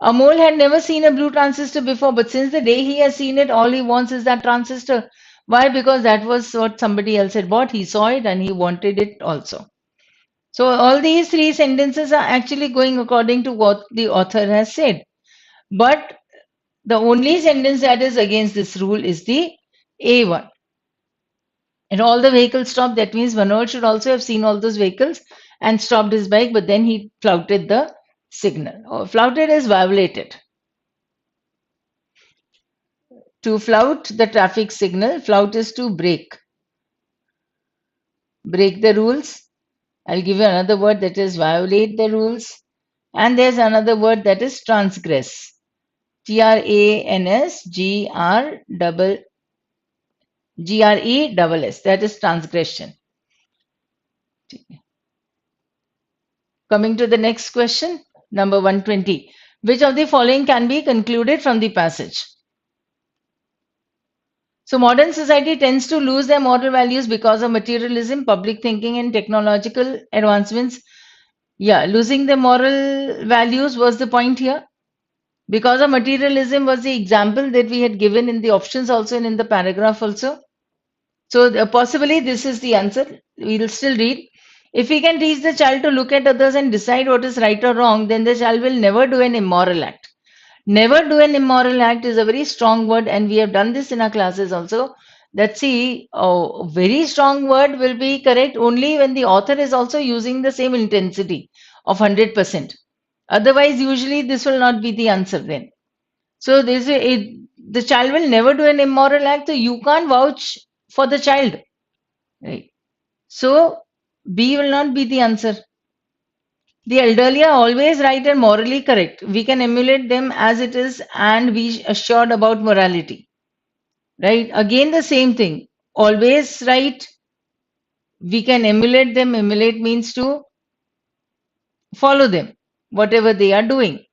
Amol had never seen a blue transistor before, but since the day he has seen it, all he wants is that transistor. Why? Because that was what somebody else had bought. He saw it and he wanted it also. So all these three sentences are actually going according to what the author has said. But the only sentence that is against this rule is the A one. And all the vehicles stopped. That means Manoj should also have seen all those vehicles and stopped his bike, but then he flouted the signal. Or flouted is violated. To flout the traffic signal, flout is to break. Break the rules. I'll give you another word that is violate the rules. And there's another word that is transgress. Transgress. That is transgression. Coming to the next question, number 120. Which of the following can be concluded from the passage? So modern society tends to lose their moral values because of materialism, public thinking, and technological advancements. Yeah, losing the moral values was the point here. Because of materialism was the example that we had given in the options also and in the paragraph also. So possibly this is the answer. We will still read. If we can teach the child to look at others and decide what is right or wrong, then the child will never do an immoral act. Never do an immoral act is a very strong word, and we have done this in our classes also. That see, a very strong word will be correct only when the author is also using the same intensity of 100%. Otherwise, usually this will not be the answer then. So the child will never do an immoral act, so you can't vouch for the child. Right. So B will not be the answer. The elderly are always right and morally correct. We can emulate them as it is and be assured about morality. Right? Again, the same thing. Always right. We can emulate them. Emulate means to follow them, whatever they are doing.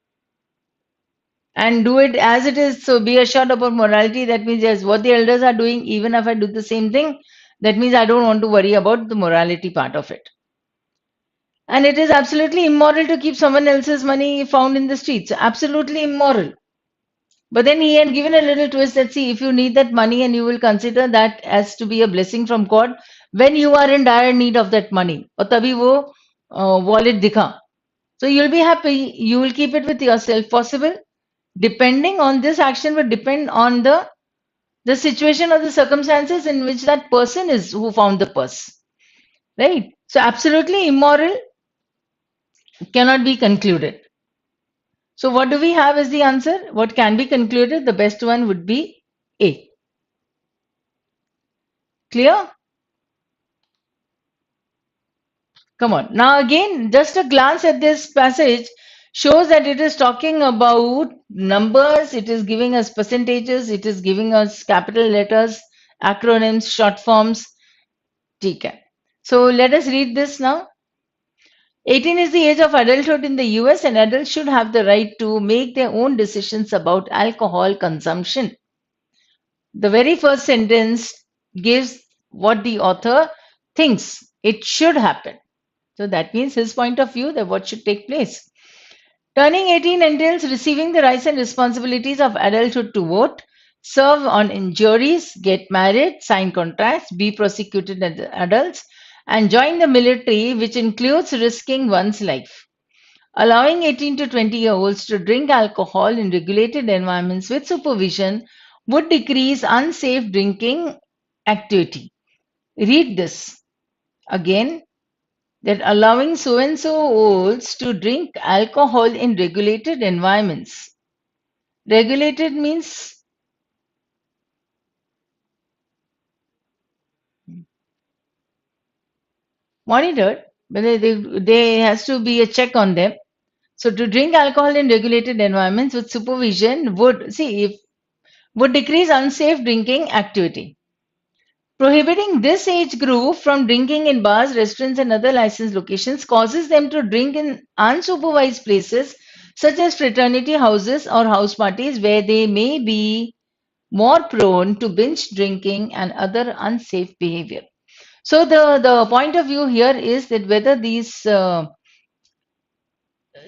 And do it as it is. So be assured about morality. That means, yes, what the elders are doing, even if I do the same thing, that means I don't want to worry about the morality part of it. And it is absolutely immoral to keep someone else's money found in the streets. Absolutely immoral. But then he had given a little twist that see, if you need that money and you will consider that as to be a blessing from God when you are in dire need of that money. और तभी वो wallet दिखा. So you'll be happy. You will keep it with yourself. Possible. Depending on this action will depend on the situation or the circumstances in which that person is who found the purse. Right? So absolutely immoral cannot be concluded. So what do we have as the answer? What can be concluded? The best one would be A. Clear? Come on. Now again, just a glance at this passage shows that it is talking about numbers, it is giving us percentages, it is giving us capital letters acronyms, short forms. ठीक है. So let us read this now. 18 is the age of adulthood in the US, and adults should have the right to make their own decisions about alcohol consumption. The very first sentence gives what the author thinks it should happen. So that means his point of view that what should take place. Turning 18 entails receiving the rights and responsibilities of adulthood to vote, serve on in juries, get married, sign contracts, be prosecuted as adults, and join the military, which includes risking one's life. Allowing 18 to 20-year-olds to drink alcohol in regulated environments with supervision would decrease unsafe drinking activity. Read this again, that allowing so and so olds to drink alcohol in regulated environments. Regulated means monitored, but there has to be a check on them. So to drink alcohol in regulated environments with supervision would decrease unsafe drinking activity. Prohibiting this age group from drinking in bars, restaurants, and other licensed locations causes them to drink in unsupervised places such as fraternity houses or house parties where they may be more prone to binge drinking and other unsafe behavior. So the point of view here is that whether these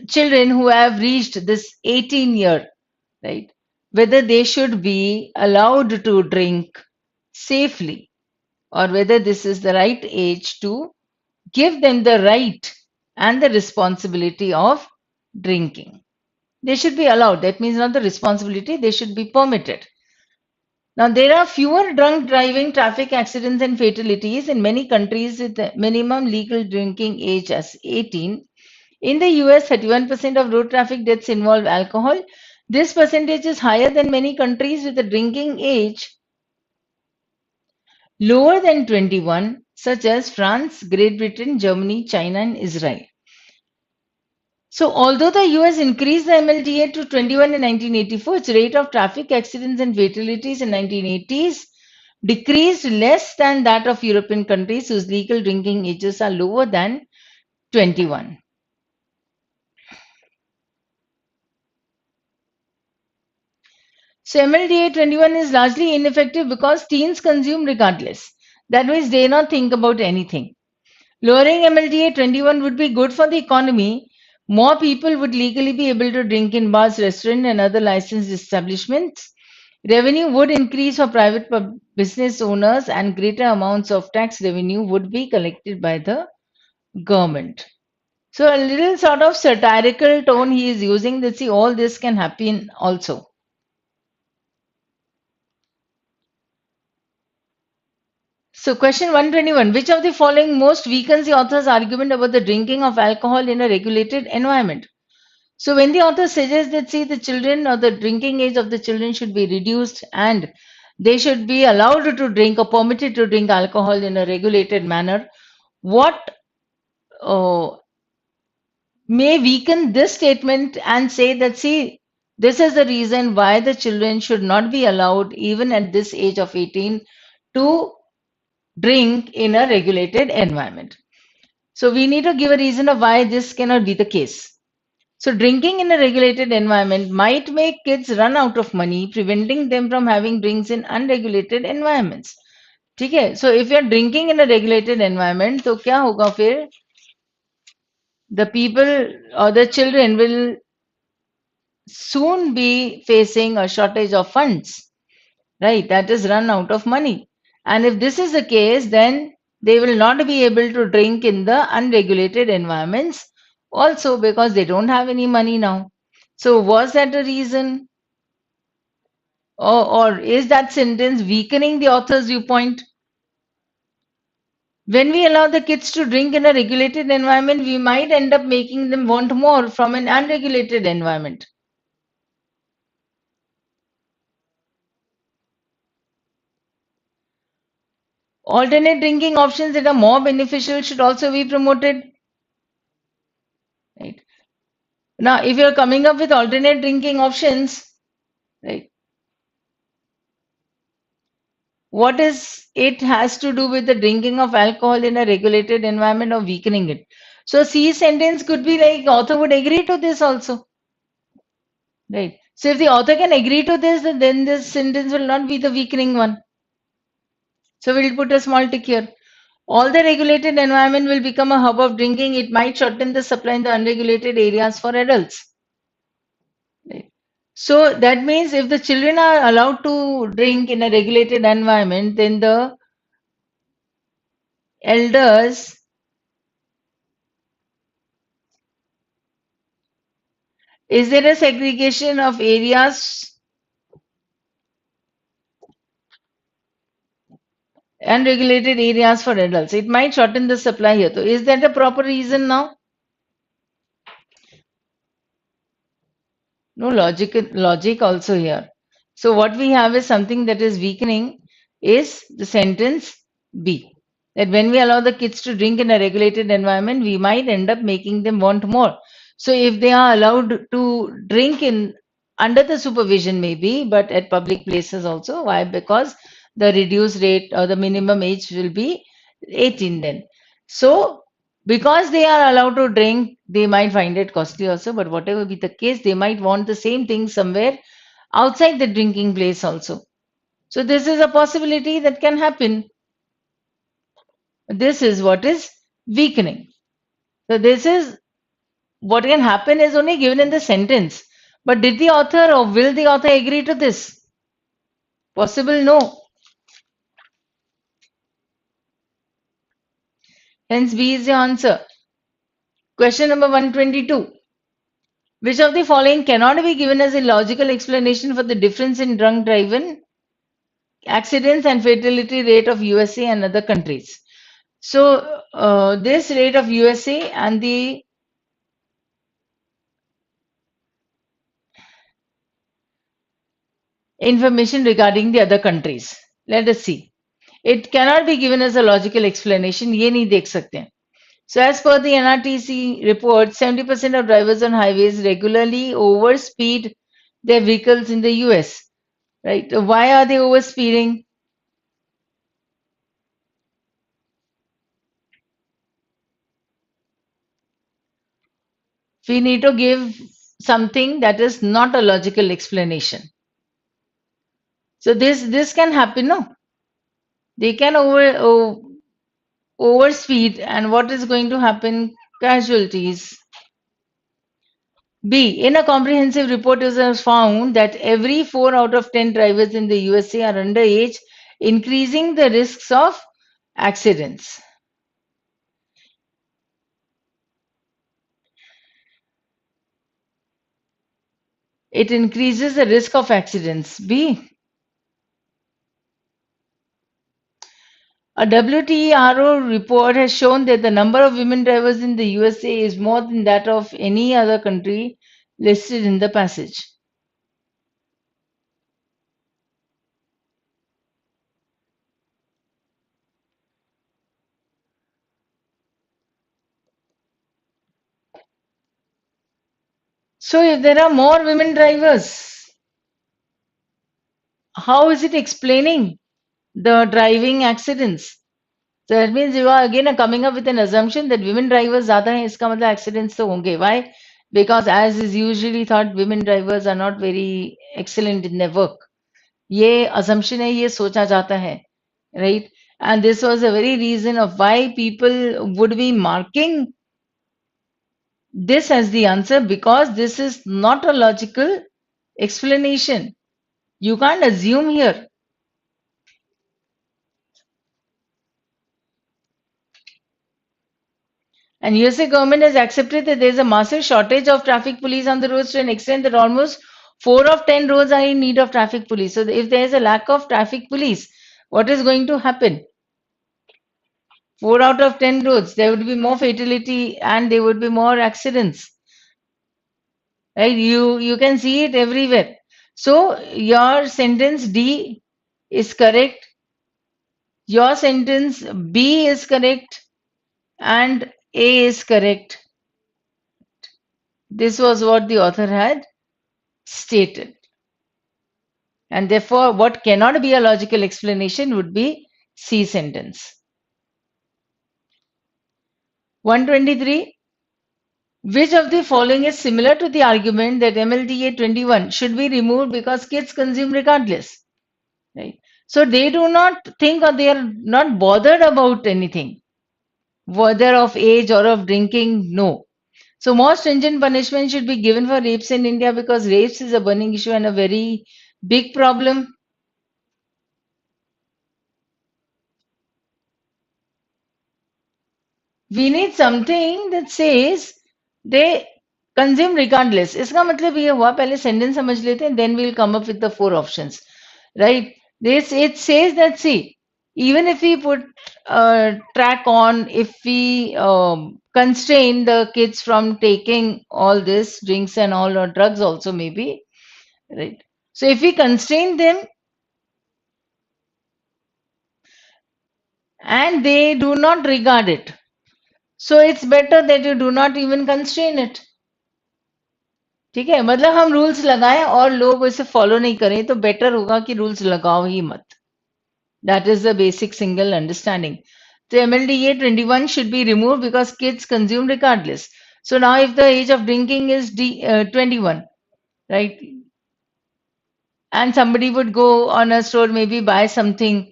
children who have reached this 18 year, right, whether they should be allowed to drink safely, or whether this is the right age to give them the right and the responsibility of drinking. They should be allowed. That means not the responsibility, they should be permitted. Now, there are fewer drunk driving, traffic accidents, and fatalities in many countries with the minimum legal drinking age as 18. In the US, 31% of road traffic deaths involve alcohol. This percentage is higher than many countries with a drinking age lower than 21, such as France, Great Britain, Germany, China, and Israel. So, although the US increased the MLTA to 21 in 1984, its rate of traffic accidents and fatalities in 1980s decreased less than that of European countries whose legal drinking ages are lower than 21. So, MLTA 21 is largely ineffective because teens consume regardless. That means they not think about anything. Lowering MLTA 21 would be good for the economy. More people would legally be able to drink in bars, restaurants, and other licensed establishments. Revenue would increase for private business owners, and greater amounts of tax revenue would be collected by the government. So, a little sort of satirical tone he is using that see, all this can happen also. So, question 121. Which of the following most weakens the author's argument about the drinking of alcohol in a regulated environment? So when the author suggests that see the children or the drinking age of the children should be reduced and they should be allowed to drink or permitted to drink alcohol in a regulated manner, what uh, may weaken this statement and say that see this is the reason why the children should not be allowed even at this age of 18 to drink in a regulated environment. So we need to give a reason of why this cannot be the case. So, drinking in a regulated environment might make kids run out of money, preventing them from having drinks in unregulated environments. ठीक है? So, if you're drinking in a regulated environment, तो क्या होगा फिर? The people or the children will soon be facing a shortage of funds, right? That is run out of money. And if this is the case, then they will not be able to drink in the unregulated environments also because they don't have any money now. So, was that a reason? Or is that sentence weakening the author's viewpoint? When we allow the kids to drink in a regulated environment, we might end up making them want more from an unregulated environment. Alternate drinking options that are more beneficial should also be promoted. Right. Now, if you're coming up with alternate drinking options, right, What is it has to do with the drinking of alcohol in a regulated environment or weakening it? So C sentence could be like author would agree to this also, right? So if the author can agree to this, then this sentence will not be the weakening one. So we'll put a small tick here. All the regulated environment will become a hub of drinking. It might shorten the supply in the unregulated areas for adults. Right. So that means if the children are allowed to drink in a regulated environment, then the elders, is there a segregation of areas unregulated areas for adults? It might shorten the supply here. So is that a proper reason now? No logic also here. So what we have is something that is weakening is the sentence B. That when we allow the kids to drink in a regulated environment, we might end up making them want more. So if they are allowed to drink in under the supervision maybe, but at public places also, why? Because the reduced rate or the minimum age will be 18 then. So because they are allowed to drink, they might find it costly also, but whatever be the case, they might want the same thing somewhere outside the drinking place also. So this is a possibility that can happen. This is what is weakening. So this is what can happen is only given in the sentence. But did the author or will the author agree to this? Possible no. Hence B is the answer. Question number 122. Which of the following cannot be given as a logical explanation for the difference in drunk driving accidents and fatality rate of USA and other countries? So this rate of USA and the information regarding the other countries. Let us see. It cannot be given as a logical explanation. ये नहीं देख सकते हैं. So as per the NRTC report, 70% of drivers on highways regularly overspeed their vehicles in the US. Right? Why are they overspeeding? We need to give something that is not a logical explanation. So this can happen, no? They can overspeed, and what is going to happen? Casualties. B. In a comprehensive report, it was found that every 4 out of 10 drivers in the USA are underage, increasing the risks of accidents. It increases the risk of accidents. B. A WTRO report has shown that the number of women drivers in the USA is more than that of any other country listed in the passage. So, if there are more women drivers, how is it explaining the driving accidents? So that means you are again coming up with an assumption that women drivers ज़्यादा हैं इसका मतलब accidents तो होंगे. Why? Because as is usually thought, women drivers are not very excellent in their work. ये assumption है, ये सोचा जाता है, right? And this was the very reason of why people would be marking this as the answer, because this is not a logical explanation. You can't assume here. And USA government has accepted that there is a massive shortage of traffic police on the roads to an extent that almost 4 of 10 roads are in need of traffic police. So if there is a lack of traffic police, what is going to happen? 4 out of 10 roads, there would be more fatality and there would be more accidents. Right? You can see it everywhere. So your sentence D is correct. Your sentence B is correct and A is correct. This was what the author had stated. And therefore, what cannot be a logical explanation would be C sentence. 123. Which of the following is similar to the argument that MLDA 21 should be removed because kids consume regardless? Right. So they do not think, or they are not bothered about anything, whether of age or of drinking. No. So more stringent punishment should be given for rapes in India because rapes is a burning issue and a very big problem. We need something that says they consume regardless. इसका मतलब ये हुआ, पहले sentence समझ लेते हैं, then we'll come up with the four options, right? This, it says that, see, even if we put track on, if we constrain the kids from taking all this drinks and all, or drugs also maybe, right? So if we constrain them and they do not regard it, so it's better that you do not even constrain it. ठीक है, मतलब हम rules लगाएं और लोग उसे follow नहीं करें तो बेटर होगा कि रूल्स लगाओ ही मत. That is the basic single understanding. So MLDA 21 should be removed because kids consume regardless. So now if the age of drinking is 21, right? And somebody would go on a store, maybe buy something.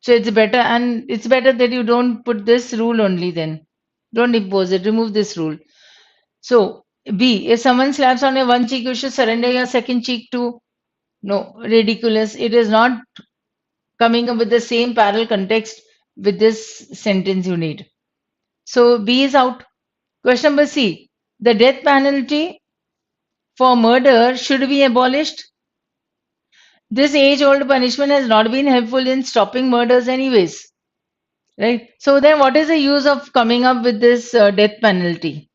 So it's better, and it's better that you don't put this rule only then. Don't impose it, remove this rule. So B, if someone slaps on your one cheek, you should surrender your second cheek to. No, ridiculous. It is not coming up with the same parallel context with this sentence you need. So B is out. Question number C. The death penalty for murder should be abolished. This age-old punishment has not been helpful in stopping murders anyways. Right? So then what is the use of coming up with this death penalty?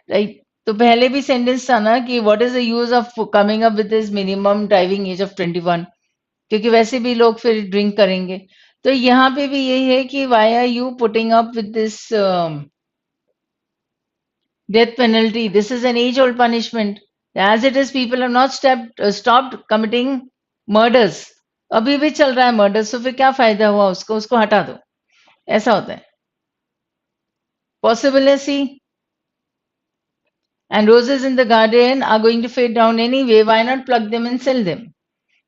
Right? तो पहले भी sentence था ना कि what is the use of coming up with this minimum driving age of 21, क्योंकि वैसे भी लोग फिर ड्रिंक करेंगे. तो यहाँ पे भी यही है कि why are you putting up with this death penalty? This is an age old punishment. As it is, people have not stopped committing murders. अभी भी चल रहा है मर्डर, तो फिर क्या फायदा हुआ उसको, उसको हटा दो. ऐसा होता है. पॉसिबल है सी. And roses in the garden are going to fade down anyway. Why not pluck them and sell them?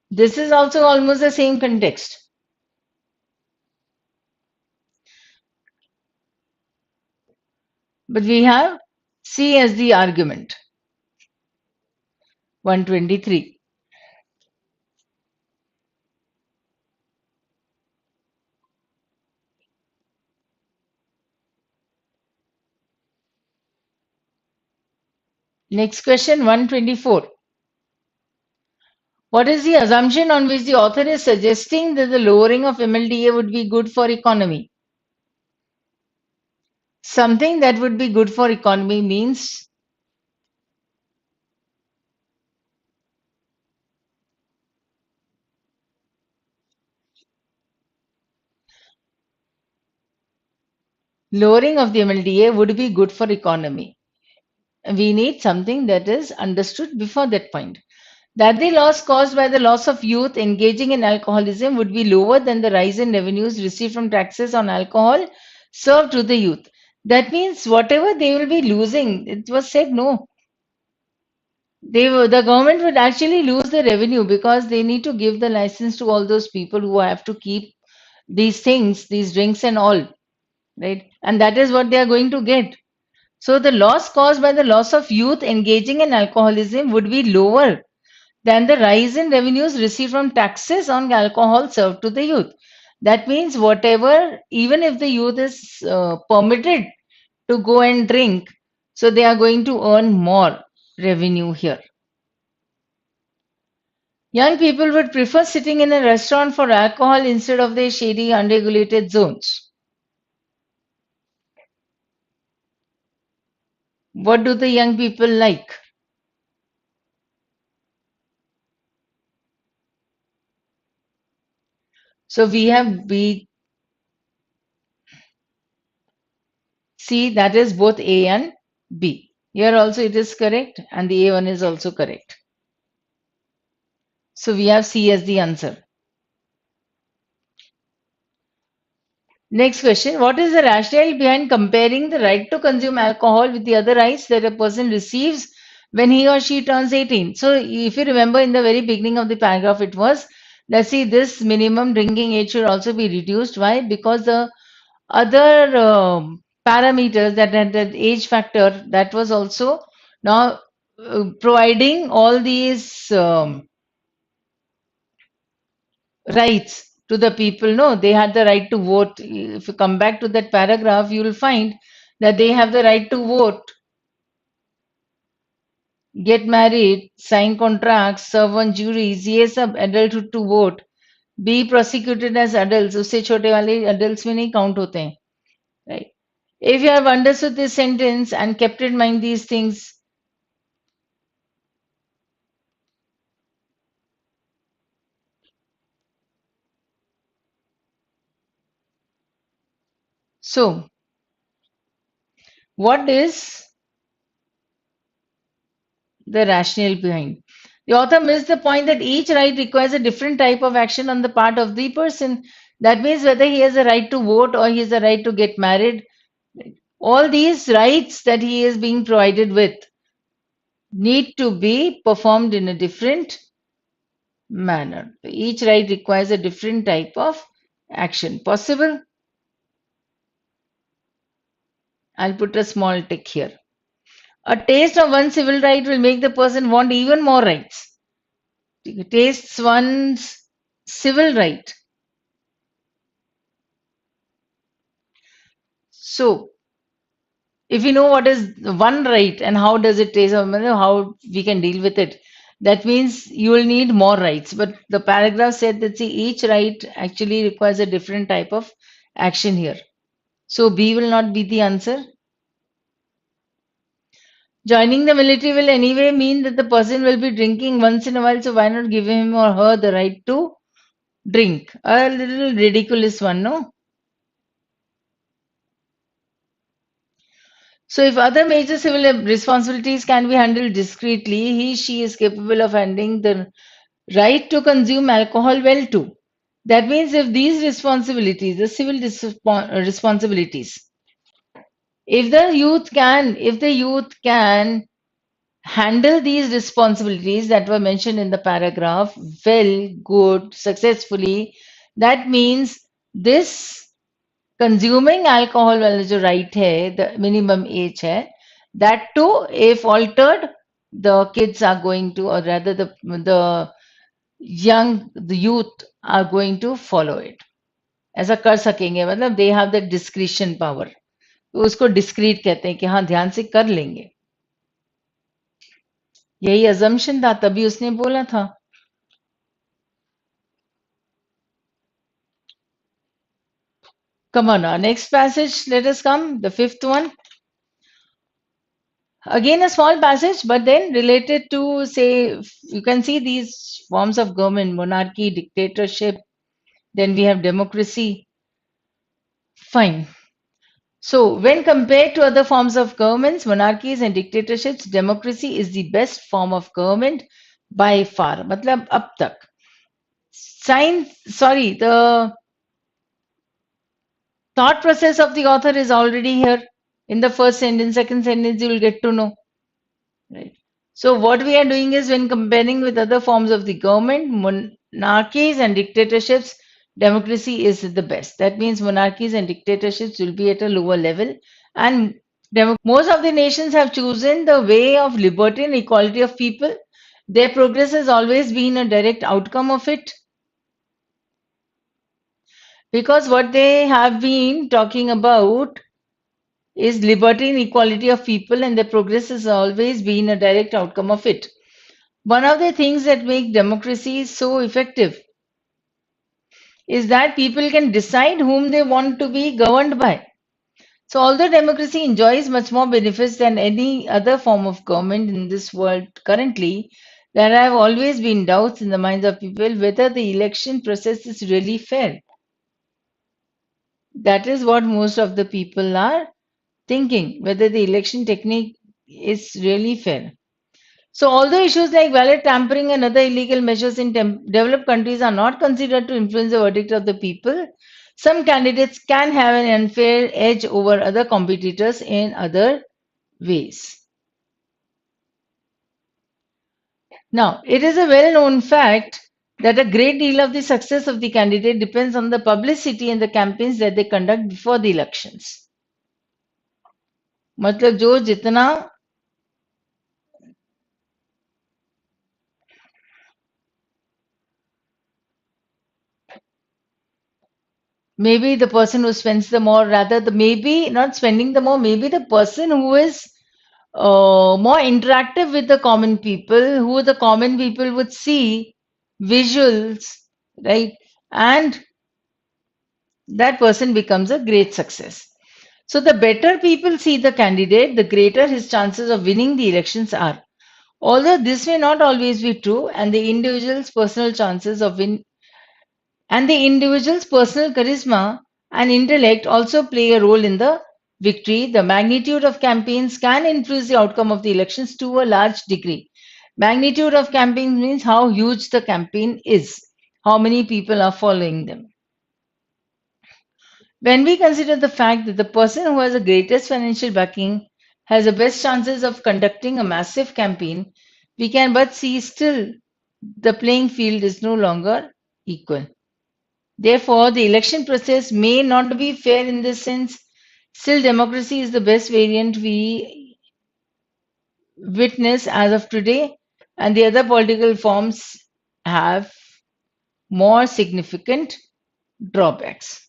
This is also almost the same context. But we have C as the argument. 123. Next question, 124. What is the assumption on which the author is suggesting that the lowering of MLDA would be good for economy? Something that would be good for economy means lowering of the MLDA would be good for economy. We need something that is understood before that point. That the loss caused by the loss of youth engaging in alcoholism would be lower than the rise in revenues received from taxes on alcohol served to the youth. That means whatever they will be losing, it was said no. The government would actually lose the revenue because they need to give the license to all those people who have to keep these things, these drinks and all, right? And that is what they are going to get. So the loss caused by the loss of youth engaging in alcoholism would be lower than the rise in revenues received from taxes on alcohol served to the youth. That means whatever, even if the youth is permitted to go and drink, so they are going to earn more revenue here. Young people would prefer sitting in a restaurant for alcohol instead of the shady, unregulated zones. What do the young people like? So we have B, C, that is both A and B. Here also it is correct, and the A1 is also correct. So we have C as the answer. Next question. What is the rationale behind comparing the right to consume alcohol with the other rights that a person receives when he or she turns 18? So, if you remember in the very beginning of the paragraph, it was that see, this minimum drinking age should also be reduced. Why? Because the other parameters that age factor that was also now providing all these rights to the people. No, they had the right to vote. If you come back to that paragraph, you will find that they have the right to vote, get married, sign contracts, serve on juries, ये सब adulthood to vote, be prosecuted as adults. उससे छोटे वाले adults में नहीं count होते हैं, right? If you have understood this sentence and kept in mind these things, so what is the rationale behind? The author missed the point that each right requires a different type of action on the part of the person. That means whether he has a right to vote or he has a right to get married, all these rights that he is being provided with need to be performed in a different manner. Each right requires a different type of action. Possible? I'll put a small tick here. A taste of one civil right will make the person want even more rights. Tastes one's civil right. So, if we know what is one right and how does it taste, or how we can deal with it, that means you will need more rights. But the paragraph said that see, each right actually requires a different type of action here. So, B will not be the answer. Joining the military will anyway mean that the person will be drinking once in a while, so why not give him or her the right to drink? A little ridiculous one, no? So, if other major civil responsibilities can be handled discreetly, she is capable of handling the right to consume alcohol well too. That means if these responsibilities, the civil responsibilities, if the youth can handle these responsibilities that were mentioned in the paragraph well, good, successfully, that means this consuming alcohol वाला जो right है, the minimum age है, that too, if altered, the kids are going to, or rather the youth are going to follow it. ऐसा कर सकेंगे, मतलब they have the discretion power. तो उसको discreet कहते हैं कि हाँ ध्यान से कर लेंगे. यही assumption था, तभी उसने बोला था. Come on, our next passage, let us come, the fifth one. Again, a small passage, but then related to, say, you can see these forms of government, monarchy, dictatorship, then we have democracy. Fine. So, when compared to other forms of governments, monarchies and dictatorships, democracy is the best form of government by far. मतलब अब तक. The thought process of the author is already here. In the first sentence, second sentence, you will get to know. Right. So what we are doing is when comparing with other forms of the government, monarchies and dictatorships, democracy is the best. That means monarchies and dictatorships will be at a lower level, and most of the nations have chosen the way of liberty and equality of people. Their progress has always been a direct outcome of it. Because what they have been talking about is liberty and equality of people, and their progress has always been a direct outcome of it. One of the things that make democracy so effective is that people can decide whom they want to be governed by. So, although democracy enjoys much more benefits than any other form of government in this world currently, there have always been doubts in the minds of people whether the election process is really fair. That is what most of the people are thinking, whether the election technique is really fair. So, although issues like ballot tampering and other illegal measures in developed countries are not considered to influence the verdict of the people, some candidates can have an unfair edge over other competitors in other ways. Now, it is a well known fact that a great deal of the success of the candidate depends on the publicity and the campaigns that they conduct before the elections. मतलब जो जितना maybe the person who spends the more, rather the maybe not spending the more, maybe the person who is more interactive with the common people, who the common people would see visuals, right? And that person becomes a great success. So the better people see the candidate, the greater his chances of winning the elections are. Although this may not always be true, and the individual's personal chances of win and the individual's personal charisma and intellect also play a role in the victory. The magnitude of campaigns can influence the outcome of the elections to a large degree. Magnitude of campaigns means how huge the campaign is, how many people are following them. When we consider the fact that the person who has the greatest financial backing has the best chances of conducting a massive campaign, we can but see still the playing field is no longer equal. Therefore, the election process may not be fair in this sense. Still, democracy is the best variant we witness as of today, and the other political forms have more significant drawbacks.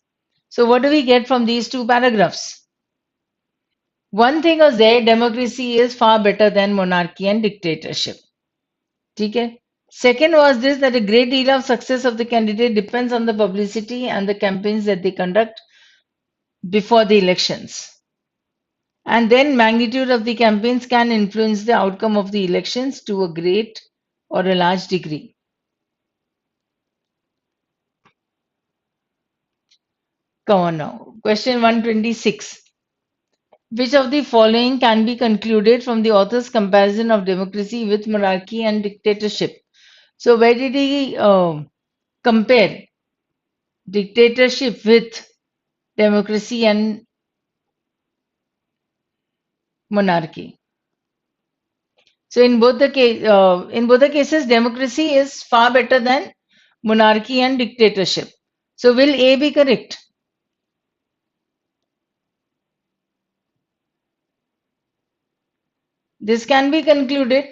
So, what do we get from these two paragraphs? One thing was there, democracy is far better than monarchy and dictatorship. Okay? Second was this, that a great deal of success of the candidate depends on the publicity and the campaigns that they conduct before the elections. And then magnitude of the campaigns can influence the outcome of the elections to a great or a large degree. Come on now. Question 126. Which of the following can be concluded from the author's comparison of democracy with monarchy and dictatorship? So, where did he compare dictatorship with democracy and monarchy? So, in both the cases, democracy is far better than monarchy and dictatorship. So, will A be correct? This can be concluded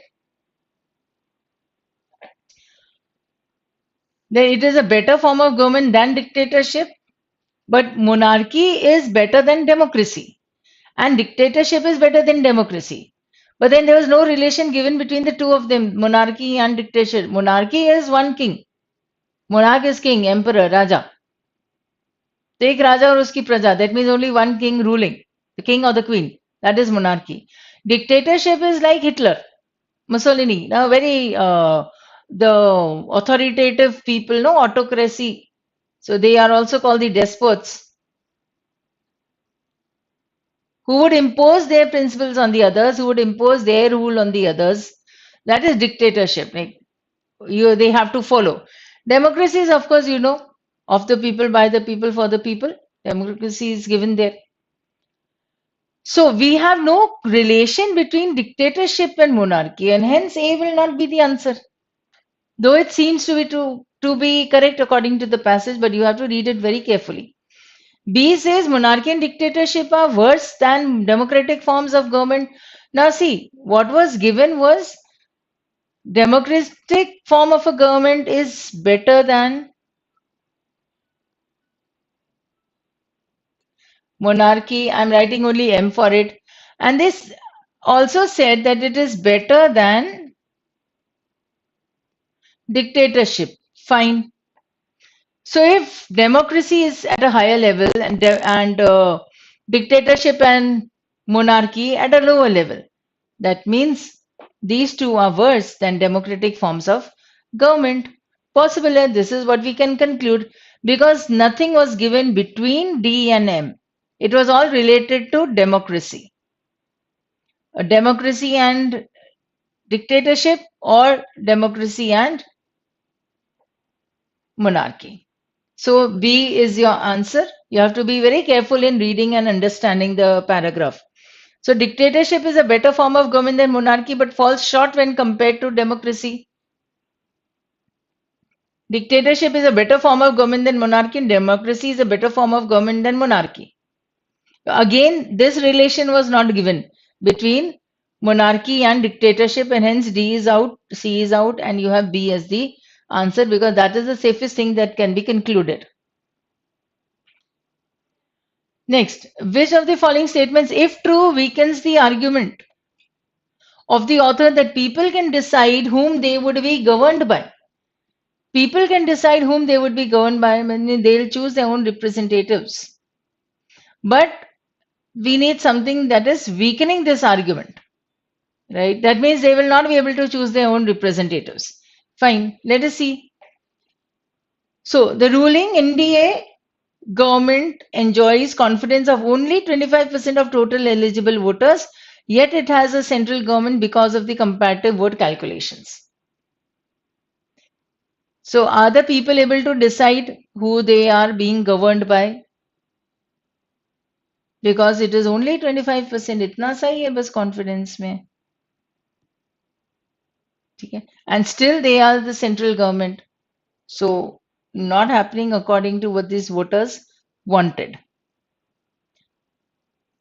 that it is a better form of government than dictatorship, but monarchy is better than democracy, and dictatorship is better than democracy. But then there was no relation given between the two of them, monarchy and dictatorship. Monarchy is one king. Monarch is king, emperor, Raja. Take Raja or uski praja. That means only one king ruling, the king or the queen. That is monarchy. Dictatorship is like Hitler, Mussolini. Now, very the authoritative people, no autocracy. So they are also called the despots who would impose their principles on the others, who would impose their rule on the others. That is dictatorship. Like they have to follow. Democracy is, of course, of the people, by the people, for the people. Democracy is given there. So we have no relation between dictatorship and monarchy, and hence A will not be the answer. Though it seems to be correct according to the passage, but you have to read it very carefully. B says monarchy and dictatorship are worse than democratic forms of government. Now see, what was given was democratic form of a government is better than monarchy. I'm writing only M for it. And this also said that it is better than dictatorship. Fine. So if democracy is at a higher level and dictatorship and monarchy at a lower level, that means these two are worse than democratic forms of government. Possibly, this is what we can conclude because nothing was given between D and M. It was all related to democracy. democracy and dictatorship or democracy and monarchy. So B is your answer. You have to be very careful in reading and understanding the paragraph. So dictatorship is a better form of government than monarchy, but falls short when compared to democracy. Dictatorship is a better form of government than monarchy, and democracy is a better form of government than monarchy. Again, this relation was not given between monarchy and dictatorship, and hence D is out, C is out, and you have B as the answer because that is the safest thing that can be concluded. Next, which of the following statements, if true, weakens the argument of the author that people can decide whom they would be governed by? People can decide whom they would be governed by, I mean, they'll choose their own representatives. But we need something that is weakening this argument, right? That means they will not be able to choose their own representatives. Fine, let us see. So, the ruling NDA government enjoys confidence of only 25% of total eligible voters, yet it has a central government because of the comparative vote calculations. So, are the people able to decide who they are being governed by? Because it is only 25%, इतना सही है बस confidence में, ठीक है? And still they are the central government. So, not happening according to what these voters wanted.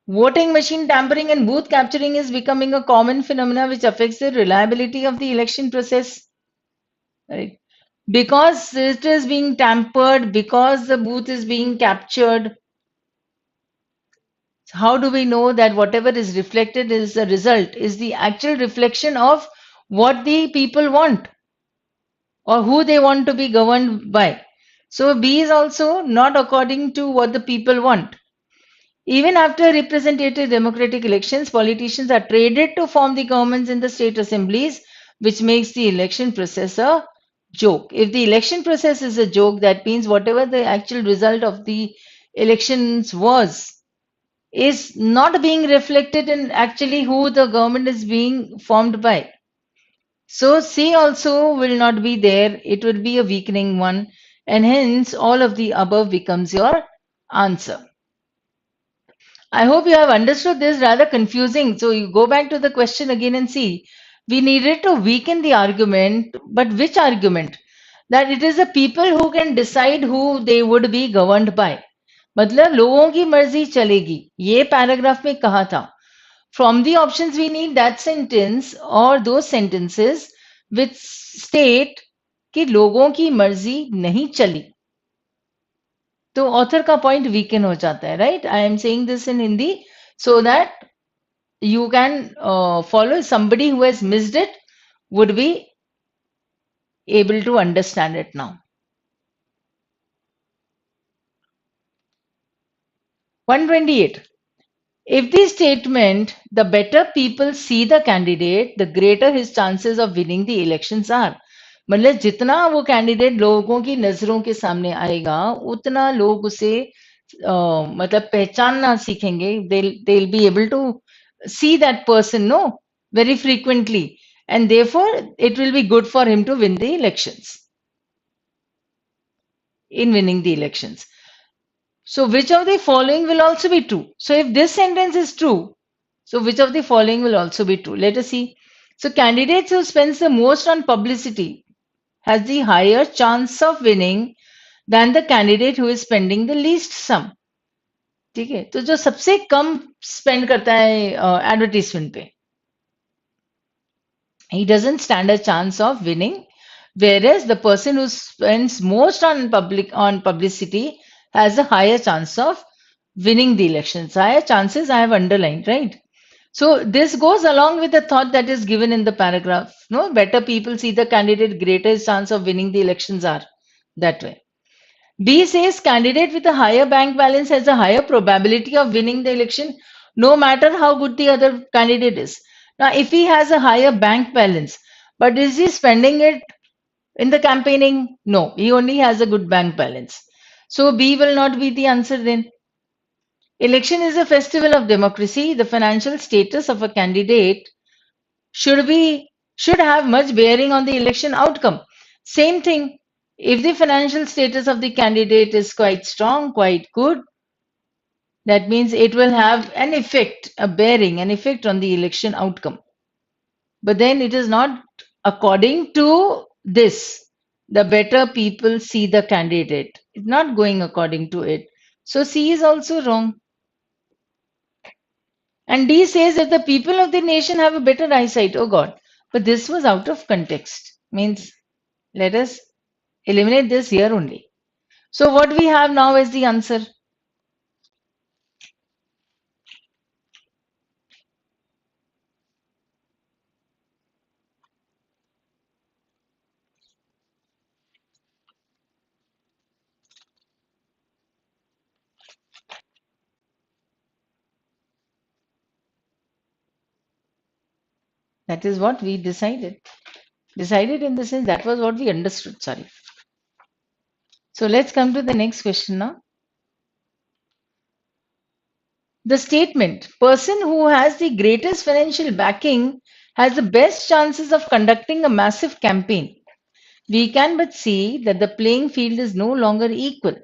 Voting machine tampering and booth capturing is becoming a common phenomena which affects the reliability of the election process. Right? Because it is being tampered, because the booth is being captured, how do we know that whatever is reflected is the result, is the actual reflection of what the people want or who they want to be governed by? So B is also not according to what the people want. Even after representative democratic elections, politicians are traded to form the governments in the state assemblies, which makes the election process a joke. If the election process is a joke, that means whatever the actual result of the elections was is not being reflected in actually who the government is being formed by. So C also will not be there. It would be a weakening one, and hence all of the above becomes your answer. I hope you have understood this rather confusing. So you go back to the question again and see. We needed to weaken the argument, but which argument? That it is the people who can decide who they would be governed by. मतलब लोगों की मर्जी चलेगी, ये paragraph में कहा था. From the options we need that sentence or those sentences which state कि लोगों की मर्जी नहीं चली. तो ऑथर का पॉइंट वीकन हो जाता है, right? I am saying this in Hindi so that you can follow. Somebody who has missed it would be able to understand it now. 128. If the statement, the better people see the candidate, the greater his chances of winning the elections are. मतलब जितना वो candidate लोगों की नजरों के सामने आएगा उतना लोग उसे मतलब पहचानना सीखेंगे. They'll be able to see that person very frequently, and therefore it will be good for him to win the elections. In winning the elections. So which of the following will also be true? So if this sentence is true, so which of the following will also be true? Let us see. So candidates who spends the most on publicity has the higher chance of winning than the candidate who is spending the least sum. ठीक है, तो जो सबसे कम spend करता है advertisement पे, he doesn't stand a chance of winning, whereas the person who spends most on publicity has a higher chance of winning the elections. Higher chances I have underlined, right? So this goes along with the thought that is given in the paragraph. Better people see the candidate, greater chance of winning the elections are. That way. B says candidate with a higher bank balance has a higher probability of winning the election, no matter how good the other candidate is. Now, if he has a higher bank balance, but is he spending it in the campaigning? No, he only has a good bank balance. So B will not be the answer then. Election is a festival of democracy. The financial status of a candidate should have much bearing on the election outcome. Same thing, if the financial status of the candidate is quite strong, quite good, that means it will have an effect, a bearing, an effect on the election outcome. But then it is not according to this. The better people see the candidate. It's not going according to it. So C is also wrong. And D says that the people of the nation have a better eyesight. Oh God. But this was out of context. Means let us eliminate this here only. So what we have now is the answer. That is what we decided. Decided in the sense that was what we understood. Sorry. So let's come to the next question now. The statement, person who has the greatest financial backing has the best chances of conducting a massive campaign. We can but see that the playing field is no longer equal.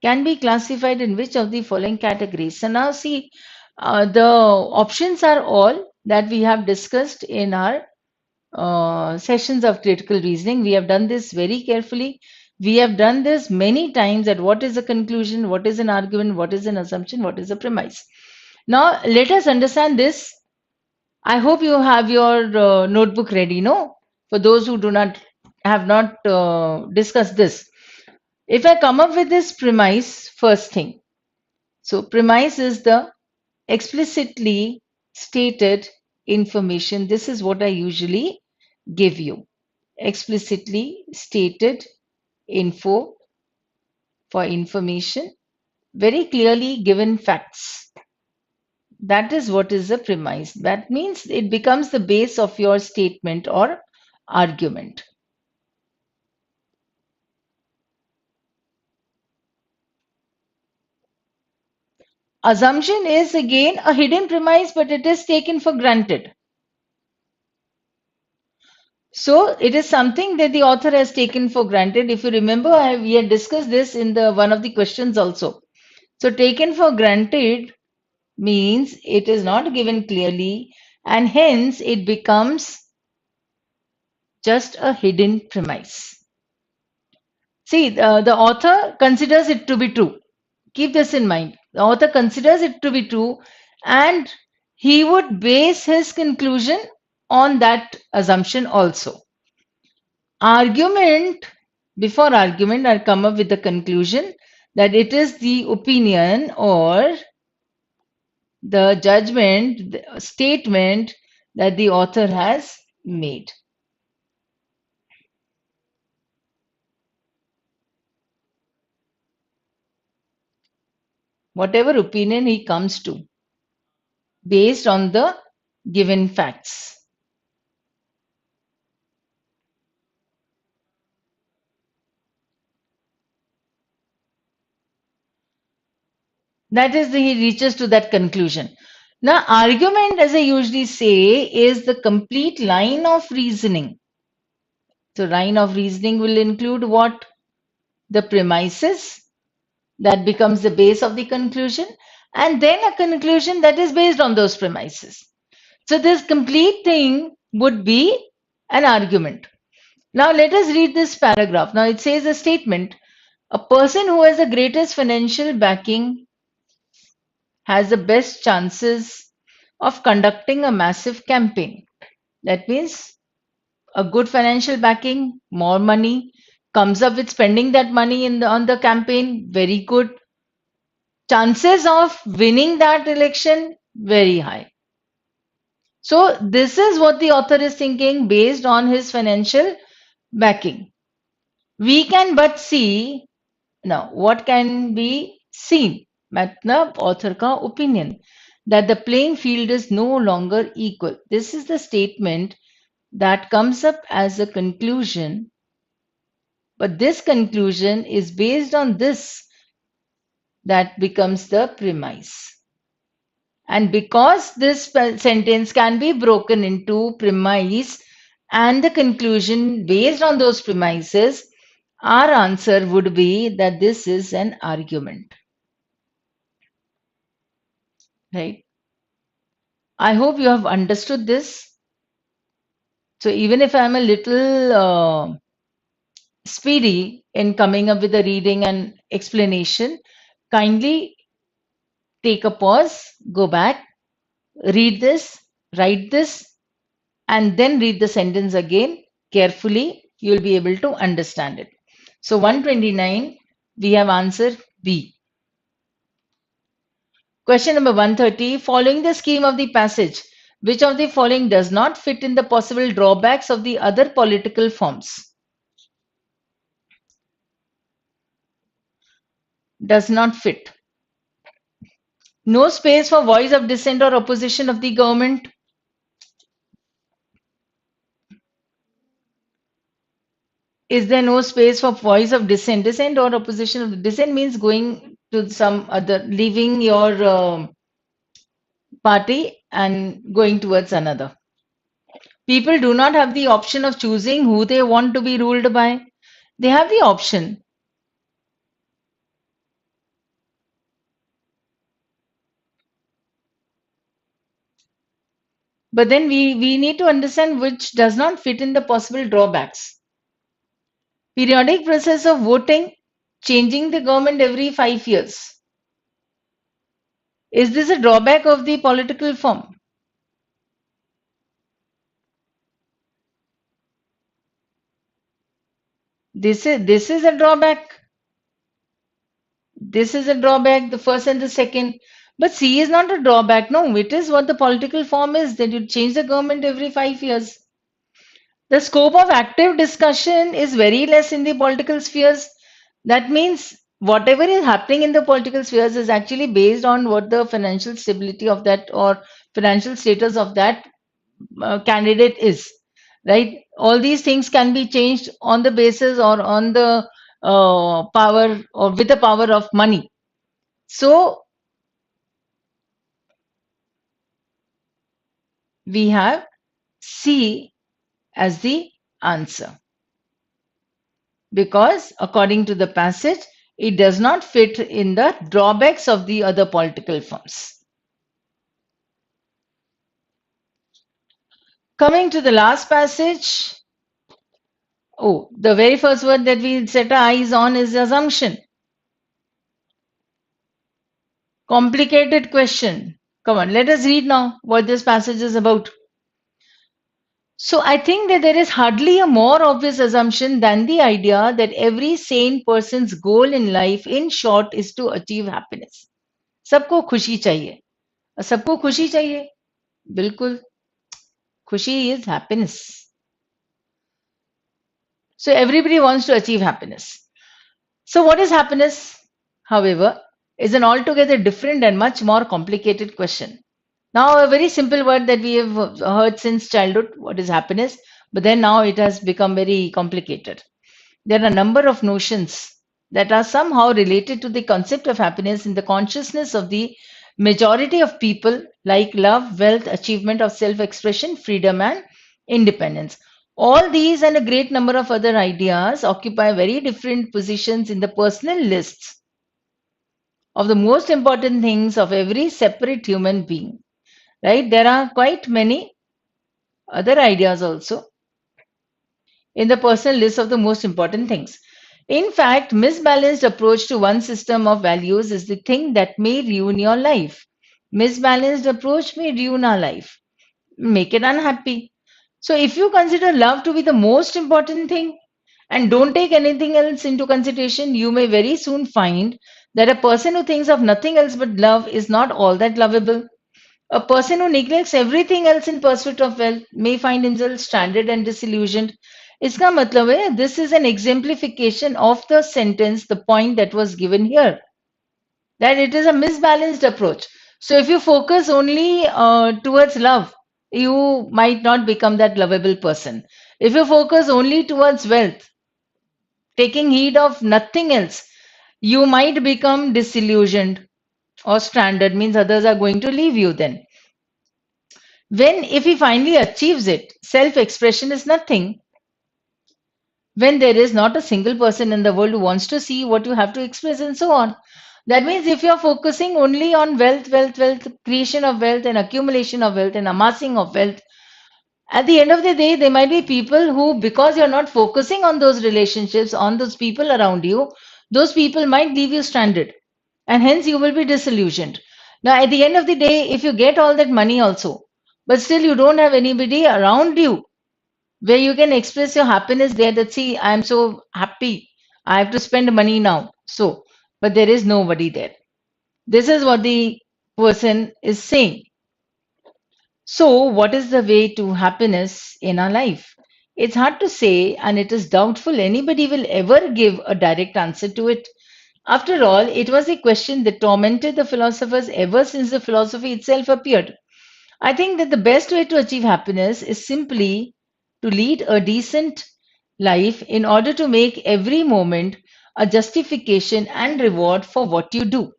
Can be classified in which of the following categories? So now see, the options are all that we have discussed in our sessions of critical reasoning. We have done this very carefully. We have done this many times at what is a conclusion, what is an argument, what is an assumption, what is a premise. Now, let us understand this. I hope you have your notebook ready, no? For those who do not have not discussed this. If I come up with this premise, first thing. So, premise is the explicitly stated information. This is what I usually give you. Explicitly stated info for information, very clearly given facts. That is what is the premise. That means it becomes the base of your statement or argument. Assumption is again a hidden premise, but it is taken for granted. So it is something that the author has taken for granted. If you remember, we had discussed this in the one of the questions also. So taken for granted means it is not given clearly, and hence it becomes just a hidden premise. See, the author considers it to be true. Keep this in mind. The author considers it to be true, and he would base his conclusion on that assumption also. Argument, before argument, I'll come up with the conclusion that it is the opinion or the judgment, the statement that the author has made. Whatever opinion he comes to, based on the given facts. That is, he reaches to that conclusion. Now, argument, as I usually say, is the complete line of reasoning. So, line of reasoning will include what? The premises, that becomes the base of the conclusion, and then a conclusion that is based on those premises. So, this complete thing would be an argument. Now, let us read this paragraph. Now, it says a statement, a person who has the greatest financial backing has the best chances of conducting a massive campaign. That means a good financial backing, more money, comes up with spending that money on the campaign, very good. Chances of winning that election, very high. So this is what the author is thinking based on his financial backing. We can but see, now what can be seen? मतलब author का opinion that the playing field is no longer equal. This is the statement that comes up as a conclusion, but this conclusion is based on this that becomes the premise. And because this sentence can be broken into premise and the conclusion based on those premises, our answer would be that this is an argument, right? I hope you have understood this. So even if I'm a little speedy in coming up with a reading and explanation, kindly take a pause, go back, read this, write this, and then read the sentence again carefully. You'll be able to understand it. So 129, we have answer B. Question number 130. Following the scheme of the passage, which of the following does not fit in the possible drawbacks of the other political forms? Does not fit. No space for voice of dissent or opposition of the government. Is there no space for voice of dissent? Dissent or opposition of dissent means going to some other, leaving your party and going towards another. People do not have the option of choosing who they want to be ruled by. They have the option. But then we need to understand which does not fit in the possible drawbacks. Periodic process of voting, changing the government every 5 years. Is this a drawback of the political form? This is a drawback. This is a drawback, the first and the second. But C is not a drawback. No, it is what the political form is, that you change the government every 5 years. The scope of active discussion is very less in the political spheres. That means whatever is happening in the political spheres is actually based on what the financial stability of that or financial status of that candidate is, right? All these things can be changed on the basis or on the power or with the power of money. So we have C as the answer because according to the passage, it does not fit in the drawbacks of the other political forms. Coming to the last passage, oh, the very first word that we set our eyes on is assumption. Complicated question. Come on, let us read now what this passage is about. So I think that there is hardly a more obvious assumption than the idea that every sane person's goal in life, in short, is to achieve happiness. सबको खुशी चाहिए. सबको खुशी चाहिए. बिल्कुल. खुशी is happiness. So everybody wants to achieve happiness. So what is happiness, however, is an altogether different and much more complicated question. Now, a very simple word that we have heard since childhood, what is happiness? But then now it has become very complicated. There are a number of notions that are somehow related to the concept of happiness in the consciousness of the majority of people, like love, wealth, achievement of self expression, freedom, and independence. All these and a great number of other ideas occupy very different positions in the personal lists of the most important things of every separate human being. Right? There are quite many other ideas also in the personal list of the most important things. In fact, misbalanced approach to one system of values is the thing that may ruin your life. Misbalanced approach may ruin our life, make it unhappy. So if you consider love to be the most important thing and don't take anything else into consideration, you may very soon find that a person who thinks of nothing else but love is not all that lovable. A person who neglects everything else in pursuit of wealth may find himself stranded and disillusioned. इसका मतलब है, this is an exemplification of the sentence, the point that was given here, that it is a misbalanced approach. So if you focus only towards love, you might not become that lovable person. If you focus only towards wealth, taking heed of nothing else, You might become disillusioned or stranded, means others are going to leave you then. When, if he finally achieves it, self expression is nothing. When there is not a single person in the world who wants to see what you have to express and so on. That means if you're focusing only on wealth, creation of wealth and accumulation of wealth and amassing of wealth, at the end of the day, there might be people who, because you're not focusing on those relationships, on those people around you, those people might leave you stranded and hence you will be disillusioned. Now, at the end of the day, if you get all that money also, but still you don't have anybody around you where you can express your happiness there that, see, I'm so happy, I have to spend money now. So, but there is nobody there. This is what the person is saying. So, what is the way to happiness in our life? It's hard to say, and it is doubtful anybody will ever give a direct answer to it. After all, it was a question that tormented the philosophers ever since the philosophy itself appeared. I think that the best way to achieve happiness is simply to lead a decent life in order to make every moment a justification and reward for what you do.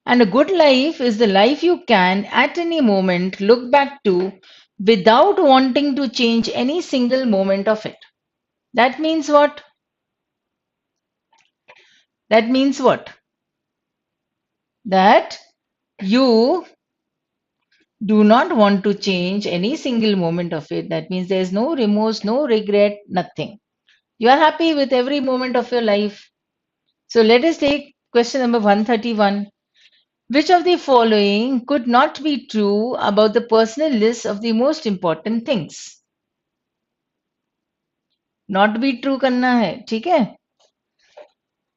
And a good life is the life you can at any moment look back to without wanting to change any single moment of it. That means what? That means what? That you do not want to change any single moment of it. That means there is no remorse, no regret, nothing. You are happy with every moment of your life. So let us take question number 131. Which of the following could not be true about the personal list of the most important things? Not be true करना है, ठीक है?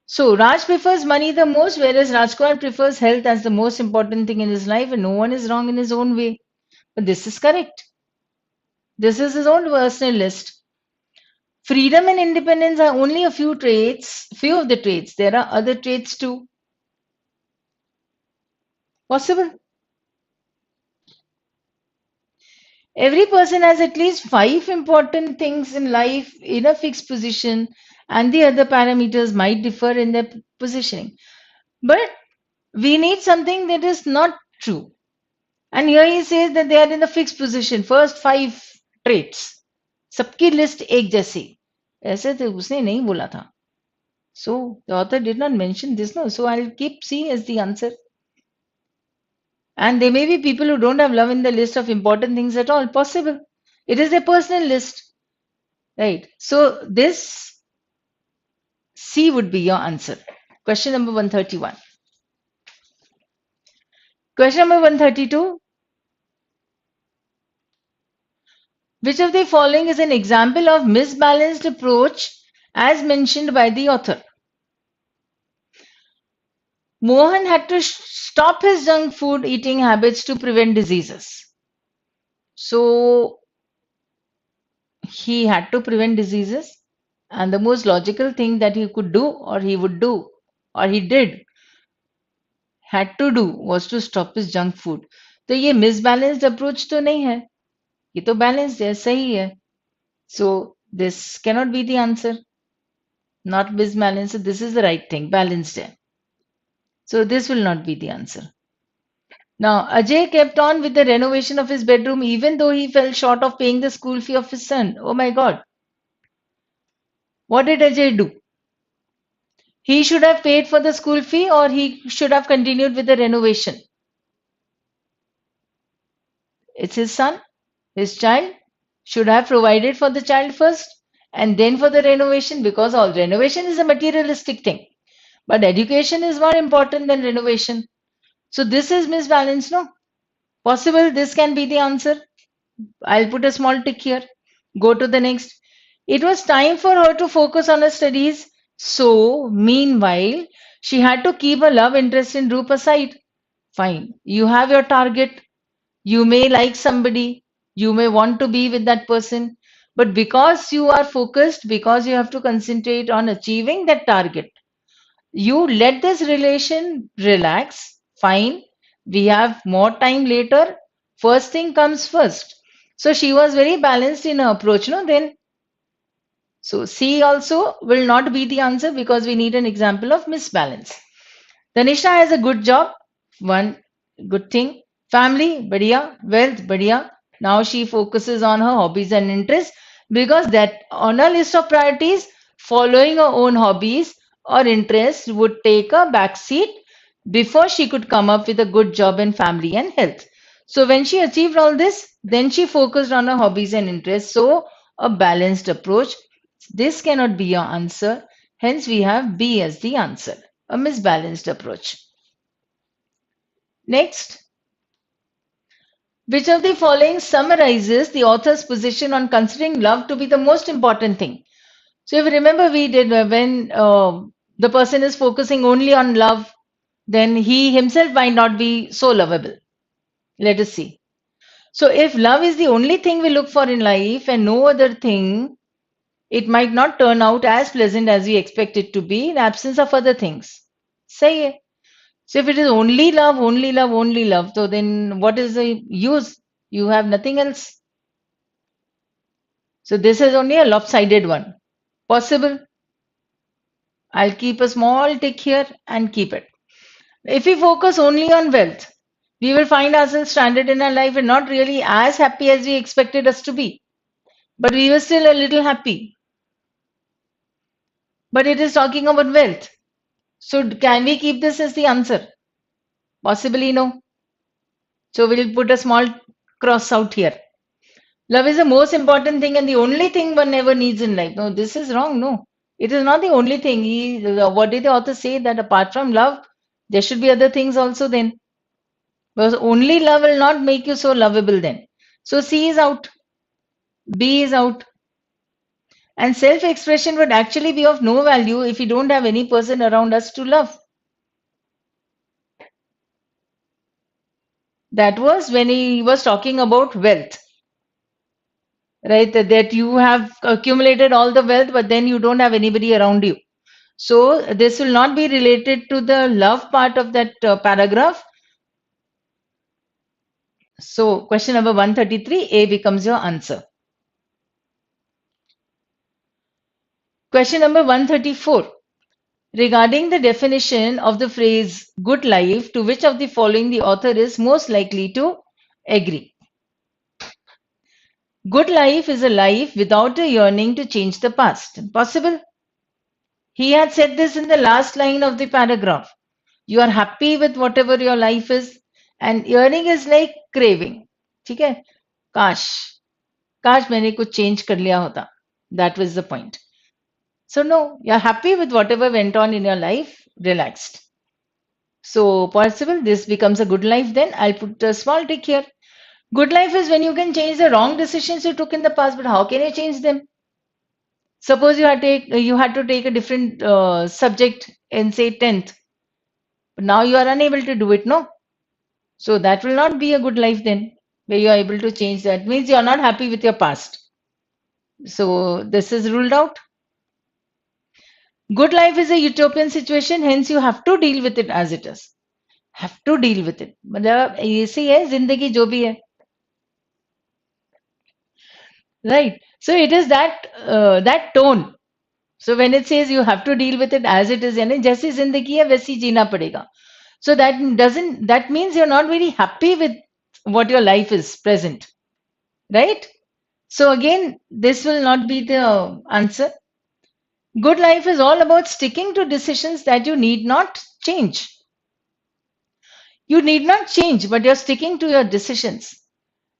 So Raj prefers money the most, whereas Rajkumar prefers health as the most important thing in his life, and no one is wrong in his own way. But this is correct. This is his own personal list. Freedom and independence are only a few traits, few of the traits. There are other traits too. Possible. Every person has at least five important things in life in a fixed position, and the other parameters might differ in their positioning. But we need something that is not true. And here he says that they are in a fixed position. First five traits. सबकी list एक जैसी ऐसे तो उसने नहीं बोला था. So the author did not mention this, no. So I'll keep C as the answer. And there may be people who don't have love in the list of important things at all. Possible. It is a personal list. Right. So this C would be your answer. Question number 131. Question number 132. Which of the following is an example of misbalanced approach as mentioned by the author? Mohan had to stop his junk food eating habits to prevent diseases. So he had to prevent diseases, and the most logical thing that he could do, or he would do, or he did, had to do, was to stop his junk food. तो ये misbalanced approach तो नहीं है, ये तो balanced है, सही है. So this cannot be the answer. Not misbalanced. This is the right thing, balanced है. So this will not be the answer. Now, Ajay kept on with the renovation of his bedroom even though he fell short of paying the school fee of his son. Oh my God. What did Ajay do? He should have paid for the school fee, or he should have continued with the renovation. It's his son, his child, should have provided for the child first and then for the renovation, because all renovation is a materialistic thing. But education is more important than renovation. So this is misbalance, no? Possible this can be the answer. I'll put a small tick here. Go to the next. It was time for her to focus on her studies. So, meanwhile, she had to keep her love interest in Roop aside. Fine. You have your target. You may like somebody. You may want to be with that person. But because you are focused, because you have to concentrate on achieving that target, you let this relation relax. Fine. We have more time later. First thing comes first. So she was very balanced in her approach, no? Then So C also will not be the answer because we need an example of misbalance. Tanisha has a good job, one good thing. Family, badhiya. Wealth, badhiya. Now she focuses on her hobbies and interests because that on a list of priorities, following her own hobbies or interests would take a back seat before she could come up with a good job in family and health. So when she achieved all this, then she focused on her hobbies and interests. So a balanced approach. This cannot be your answer. Hence we have B as the answer, a misbalanced approach. Next, which of the following summarizes the author's position on considering love to be the most important thing? So, if you remember, we did when the person is focusing only on love, then he himself might not be so lovable. Let us see. So, if love is the only thing we look for in life and no other thing, it might not turn out as pleasant as we expect it to be in absence of other things. Say it. So if it is only love, only love, only love, so then what is the use? You have nothing else. So this is only a lopsided one. Possible. I'll keep a small tick here and keep it. If we focus only on wealth, we will find ourselves stranded in our life and not really as happy as we expected us to be. But we were still a little happy. But it is talking about wealth. So can we keep this as the answer? Possibly no. So we'll put a small cross out here. Love is the most important thing and the only thing one ever needs in life. No, this is wrong. No, it is not the only thing. What did the author say? That apart from love, there should be other things also then. Because only love will not make you so lovable then. So C is out, B is out. And self expression would actually be of no value if we don't have any person around us to love. That was when he was talking about wealth. Right, that you have accumulated all the wealth, but then you don't have anybody around you. So this will not be related to the love part of that paragraph. So question number 133, A becomes your answer. Question number 134. Regarding the definition of the phrase good life, to which of the following the author is most likely to agree? Good life is a life without a yearning to change the past. Possible? He had said this in the last line of the paragraph. You are happy with whatever your life is, and yearning is like craving. ठीक है? काश काश मैंने कुछ change कर लिया होता. That was the point. So no, you're happy with whatever went on in your life, relaxed. So possible this becomes a good life then. I'll put a small tick here. Good life is when you can change the wrong decisions you took in the past, but how can you change them? Suppose you had to take a different subject in say 10th, but now you are unable to do it, no? So that will not be a good life then, where you are able to change that. Means you are not happy with your past. So this is ruled out. Good life is a utopian situation, hence you have to deal with it as it is. Have to deal with it. मतलब ऐसी है जिंदगी जो भी है. Right. So it is that tone. So when it says you have to deal with it as it is, यानी जैसी जिंदगी है वैसी जीना पड़ेगा. So that means you're not very happy with what your life is present. Right? So again, this will not be the answer. Good life is all about sticking to decisions that you need not change. You need not change, but you're sticking to your decisions.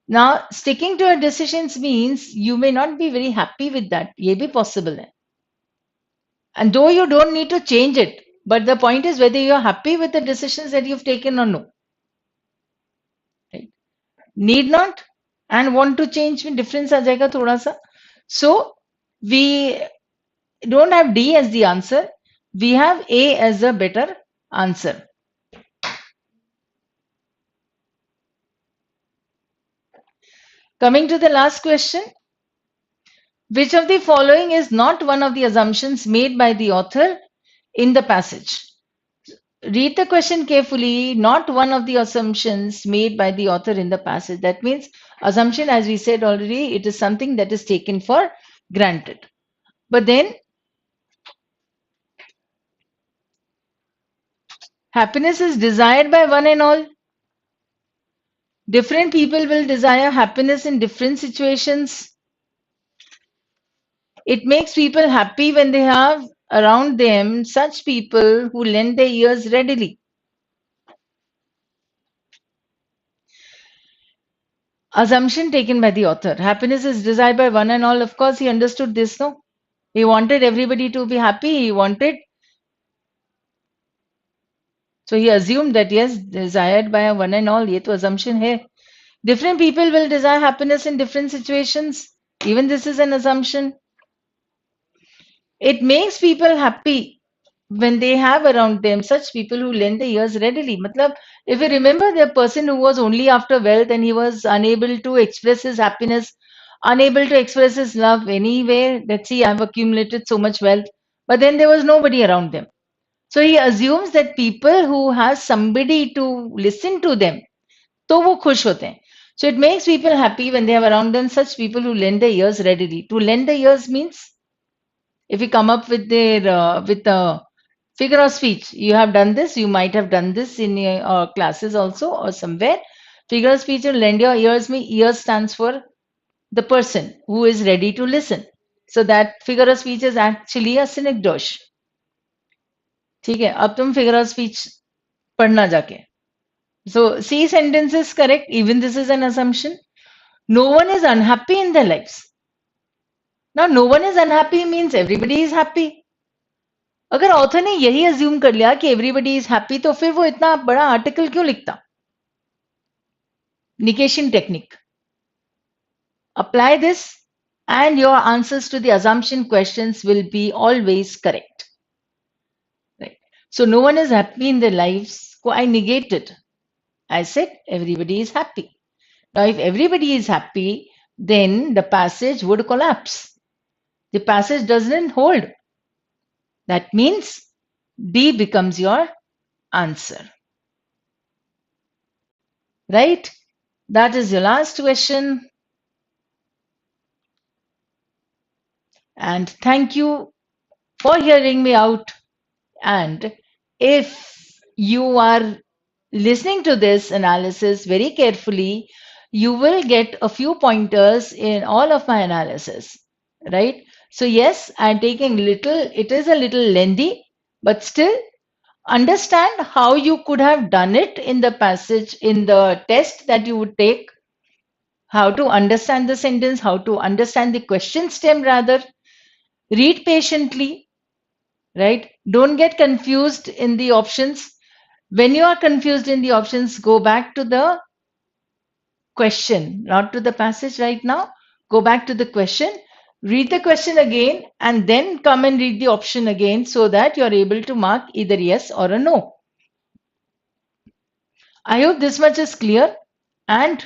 Now, sticking to your decisions means you may not be very happy with that. ये भी possible है. And though you don't need to change it, but the point is whether you're happy with the decisions that you've taken or no. Right? Need not and want to change में difference आ जाएगा थोड़ा सा. So we don't have D as the answer. We have A as a better answer. Coming to the last question. Which of the following is not one of the assumptions made by the author in the passage? Read the question carefully. Not one of the assumptions made by the author in the passage. That means assumption, as we said already, it is something that is taken for granted. But then happiness is desired by one and all. Different people will desire happiness in different situations. It makes people happy when they have around them such people who lend their ears readily. Assumption taken by the author. Happiness is desired by one and all. Of course, he understood this, no? He wanted everybody to be happy. He wanted, so he assumed that yes, desired by one and all. ये तो assumption है. Different people will desire happiness in different situations. Even this is an assumption. It makes people happy when they have around them such people who lend their ears readily. Matlab, if you remember the person who was only after wealth and he was unable to express his happiness, unable to express his love anywhere, let's see, I've accumulated so much wealth, but then there was nobody around them. So he assumes that people who has somebody to listen to them, तो वो खुश होते हैं. So it makes people happy when they have around them such people who lend their ears readily. To lend the ears means if you come up with their with a figure of speech, you have done this, you might have done this in your classes also or somewhere. Figure of speech and lend your ears mean ears stands for the person who is ready to listen. So that figure of speech is actually a synecdoche. ठीक है, अब तुम figure of speech पढ़ना जाके. So C sentence is correct. Even this is an assumption. No one is unhappy in their lives. Now, no one is unhappy means everybody is happy. अगर author ने यही assume कर लिया कि everybody is happy तो फिर वो इतना बड़ा आर्टिकल क्यों लिखता? Negation technique. Apply this and your answers to the assumption questions will be always correct. Right. So no one is happy in their lives. So I negated. I said everybody is happy. Now if everybody is happy, then the passage would collapse. The passage doesn't hold. That means D becomes your answer. Right? That is your last question. And thank you for hearing me out. And if you are listening to this analysis very carefully, you will get a few pointers in all of my analysis, right? So yes, I'm taking little, it is a little lengthy, but still understand how you could have done it in the passage, in the test that you would take, how to understand the sentence, how to understand the question stem rather, read patiently, right? Don't get confused in the options. When you are confused in the options, go back to the question, not to the passage right now. Go back to the question, read the question again, and then come and read the option again so that you're able to mark either yes or a no. I hope this much is clear, and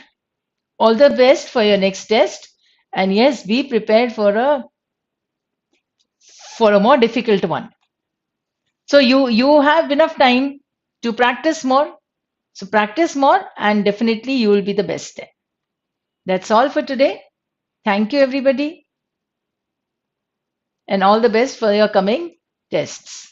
all the best for your next test. And yes, be prepared for a more difficult one. So you have enough time to practice more. So practice more and definitely you will be the best. That's all for today. Thank you everybody and all the best for your coming tests.